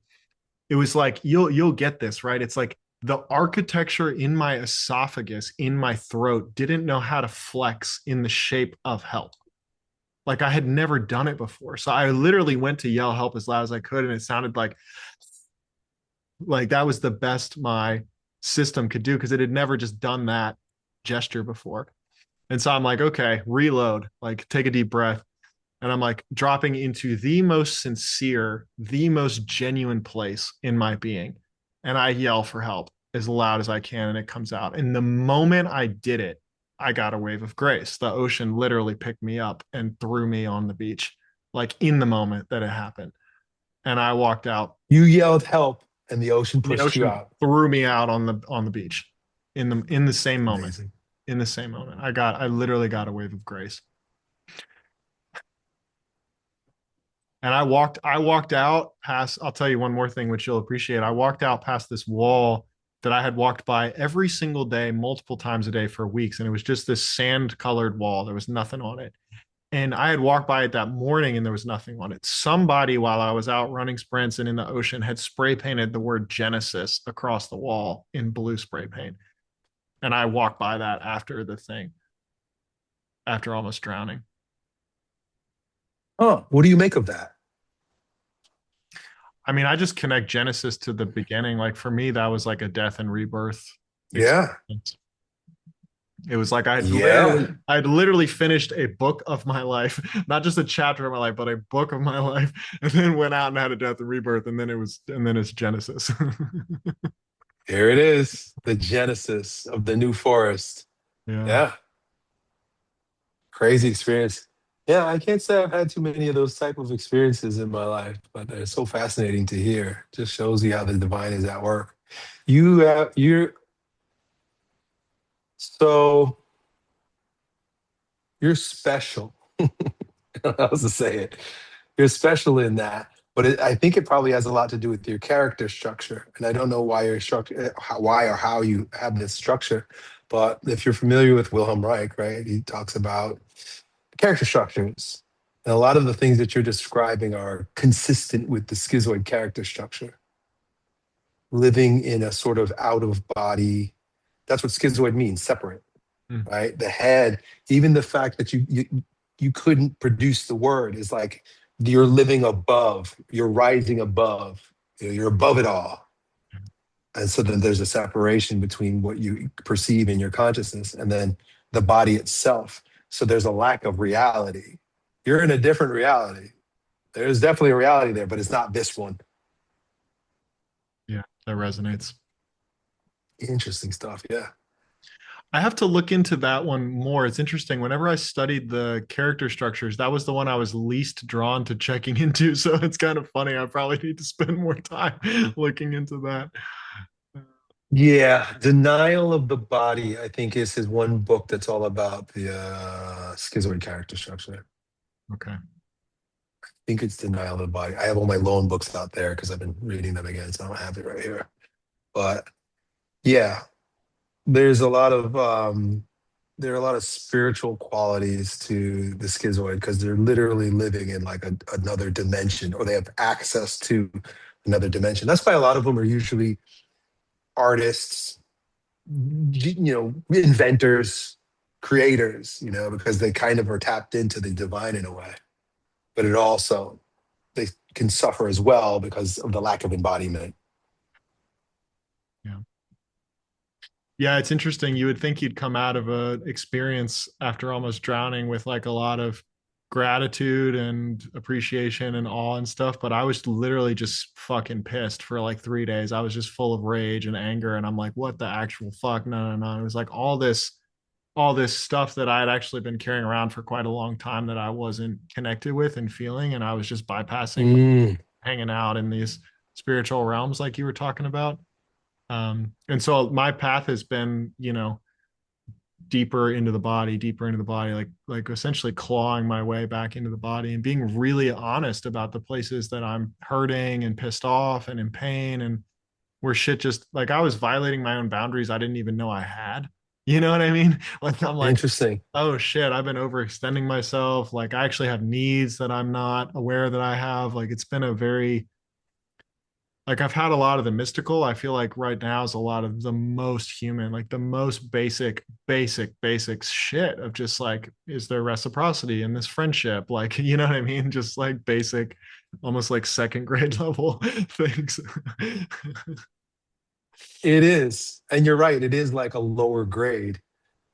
it was like you'll get this, right? It's like the architecture in my esophagus, in my throat, didn't know how to flex in the shape of help. Like I had never done it before. So I literally went to yell help as loud as I could, and it sounded like that was the best my system could do because it had never just done that gesture before. And so I'm like, okay, reload, like take a deep breath. And I'm like dropping into the most sincere, the most genuine place in my being. And I yell for help as loud as I can, and it comes out. And the moment I did it, I got a wave of grace. The ocean literally picked me up and threw me on the beach, like in the moment that it happened. And I walked out. You yelled help, and the ocean The pushed you ocean out. threw me out on the beach in the same moment. Amazing. In the same moment, I literally got a wave of grace. And I walked out past, I'll tell you one more thing which you'll appreciate. I walked out past this wall that I had walked by every single day, multiple times a day for weeks. And it was just this sand colored wall. There was nothing on it. And I had walked by it that morning and there was nothing on it. Somebody, while I was out running sprints and in the ocean, had spray painted the word Genesis across the wall in blue spray paint. And I walked by that after the thing, after almost drowning. Oh, what do you make of that? I mean, I just connect Genesis to the beginning. Like for me, that was like a death and rebirth Yeah. experience. It was like Yeah. I'd literally finished a book of my life, not just a chapter of my life, but a book of my life, and then went out and had a death and rebirth, and then it's Genesis. Here it is, the genesis of the new forest. Yeah. Yeah. Crazy experience. Yeah, I can't say I've had too many of those type of experiences in my life, but they're so fascinating to hear. Just shows you how the divine is at work. You're so you're special. I don't know how to say it. You're special in that, but I think it probably has a lot to do with your character structure. And I don't know why your structure, why or how you have this structure, but if you're familiar with Wilhelm Reich, right, he talks about character structures. And a lot of the things that you're describing are consistent with the schizoid character structure. Living in a sort of out of body, that's what schizoid means, separate, Mm. right? The head, even the fact that you couldn't produce the word is like you're living above, you're rising above, you're above it all. And so then there's a separation between what you perceive in your consciousness and then the body itself. So there's a lack of reality. You're in a different reality. There's definitely a reality there, but it's not this one. Yeah, that resonates. Interesting stuff. Yeah. I have to look into that one more. It's interesting. Whenever I studied the character structures, that was the one I was least drawn to checking into. So it's kind of funny. I probably need to spend more time looking into that. Yeah. Denial of the Body, I think, is his one book that's all about the schizoid character structure. Okay. I think it's Denial of the Body. I have all my loan books out there because I've been reading them again, so I don't have it right here. But yeah, there's a lot of there are a lot of spiritual qualities to the schizoid because they're literally living in like another dimension or they have access to another dimension. That's why a lot of them are usually artists, inventors, creators, because they kind of are tapped into the divine in a way. But it also, they can suffer as well because of the lack of embodiment. Yeah. Yeah, it's interesting. You would think you'd come out of a experience after almost drowning with like a lot of gratitude and appreciation and awe and stuff, but I was literally just fucking pissed for like 3 days. I was just full of rage and anger, and I'm like, what the actual fuck? No, no, no. It was like all this stuff that I had actually been carrying around for quite a long time that I wasn't connected with and feeling, and I was just bypassing, Mm, hanging out in these spiritual realms like you were talking about. And so my path has been, deeper into the body, like essentially clawing my way back into the body and being really honest about the places that I'm hurting and pissed off and in pain, and where shit just like I was violating my own boundaries I didn't even know I had. You know what I mean? Like I'm like, Interesting. oh shit, I've been overextending myself. Like I actually have needs that I'm not aware that I have. Like it's been a very like I've had a lot of the mystical. I feel like right now is a lot of the most human, like the most basic shit of just like, is there reciprocity in this friendship? Like, you know what I mean? Just like basic, almost like second grade level things. It is. And you're right. It is like a lower grade,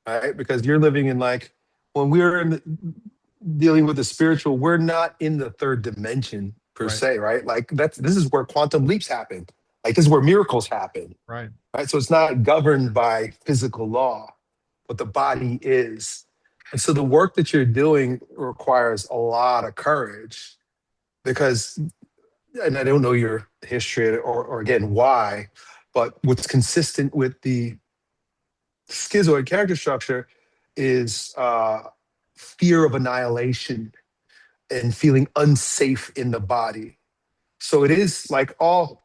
right? Because you're living in like, when we're dealing with the spiritual, we're not in the third dimension per Right, se, right? Like this is where quantum leaps happen. Like this is where miracles happen, right. right? So it's not governed by physical law, but the body is. And so the work that you're doing requires a lot of courage because, and I don't know your history or again why, but what's consistent with the schizoid character structure is fear of annihilation and feeling unsafe in the body. So it is like all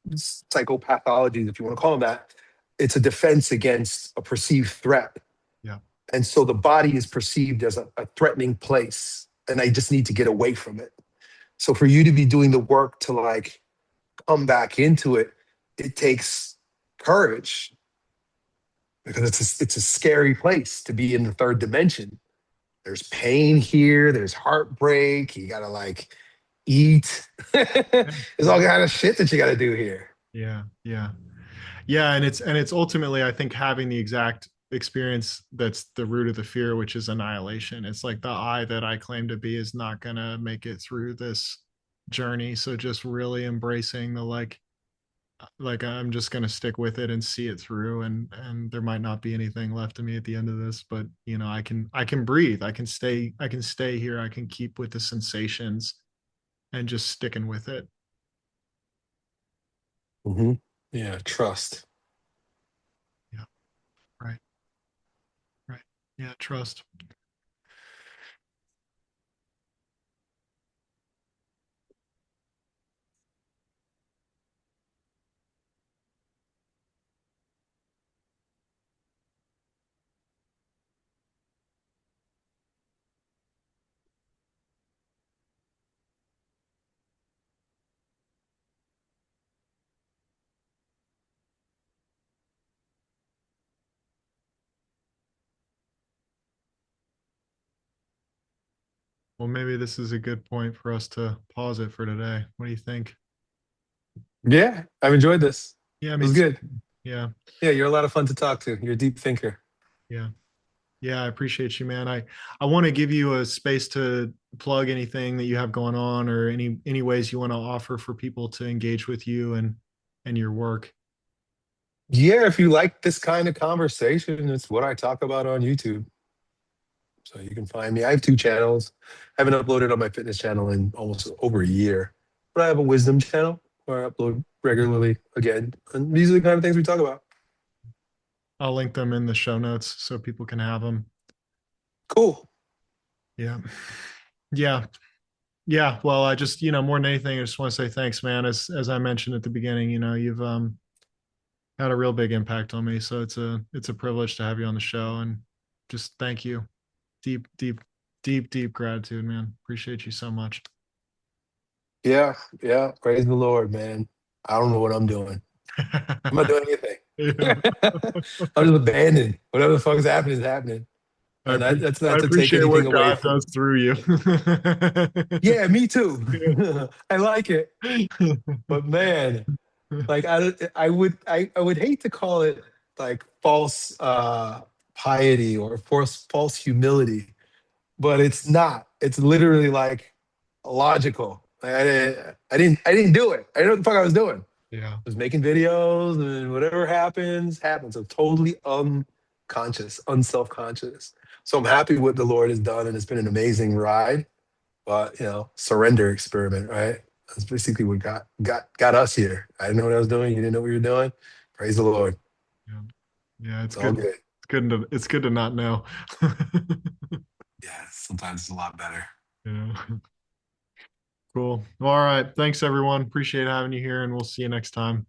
psychopathologies, if you want to call them that, it's a defense against a perceived threat. Yeah. And so the body is perceived as a threatening place, and I just need to get away from it. So for you to be doing the work to like come back into it, it takes courage because it's a scary place to be in the third dimension. There's pain here, there's heartbreak, you gotta like eat. Yeah. There's all kind of shit that you gotta do here. Yeah. Yeah. Yeah, and it's ultimately I think having the exact experience that's the root of the fear, which is annihilation. It's like the I that I claim to be is not gonna make it through this journey. So just really embracing the like I'm just gonna stick with it and see it through, and there might not be anything left of me at the end of this, but you know, I can breathe, I can stay here, I can keep with the sensations and just sticking with it. Hmm. Yeah, trust. Yeah, right, right. Yeah, trust. Well, maybe this is a good point for us to pause it for today. What do you think? Yeah, I've enjoyed this. Yeah, It me was too. good. Yeah, Yeah, you're a lot of fun to talk to. You're a deep thinker. yeah, yeah. I appreciate you, man. I want to give you a space to plug anything that you have going on, or any ways you want to offer for people to engage with you and your work. Yeah, if you like this kind of conversation, it's what I talk about on YouTube. So you can find me. I have two channels. I haven't uploaded on my fitness channel in almost over a year, but I have a wisdom channel where I upload regularly again. And these are the kind of things we talk about. I'll link them in the show notes so people can have them. Cool. Yeah, yeah, yeah. Well, I just more than anything, I just want to say thanks, man. As I mentioned at the beginning, you've had a real big impact on me. So it's a privilege to have you on the show, and just thank you. Deep, deep, deep gratitude, man. Appreciate you so much. Yeah, yeah. Praise the Lord, man. I don't know what I'm doing. I'm not doing anything. Yeah. I'm just abandoned. Whatever the fuck is happening is happening. And that's I not to take appreciate anything what away God from. does through you. Yeah, me too. I like it. But man, like I would hate to call it like false piety or false humility, but it's not. It's literally like logical. Like, I didn't do it. I didn't know what the fuck I was doing. I Yeah. was making videos and whatever happens, happens. I'm totally unconscious, unself-conscious. So I'm happy what the Lord has done, and it's been an amazing ride. But surrender experiment, right? That's basically what got us here. I didn't know what I was doing. You didn't know what you were doing. Praise the Lord. Yeah. Yeah. It's It's all good. good. It's good to not know. Yeah, sometimes it's a lot better. Yeah. Cool. All right. Thanks everyone. Appreciate having you here, and we'll see you next time.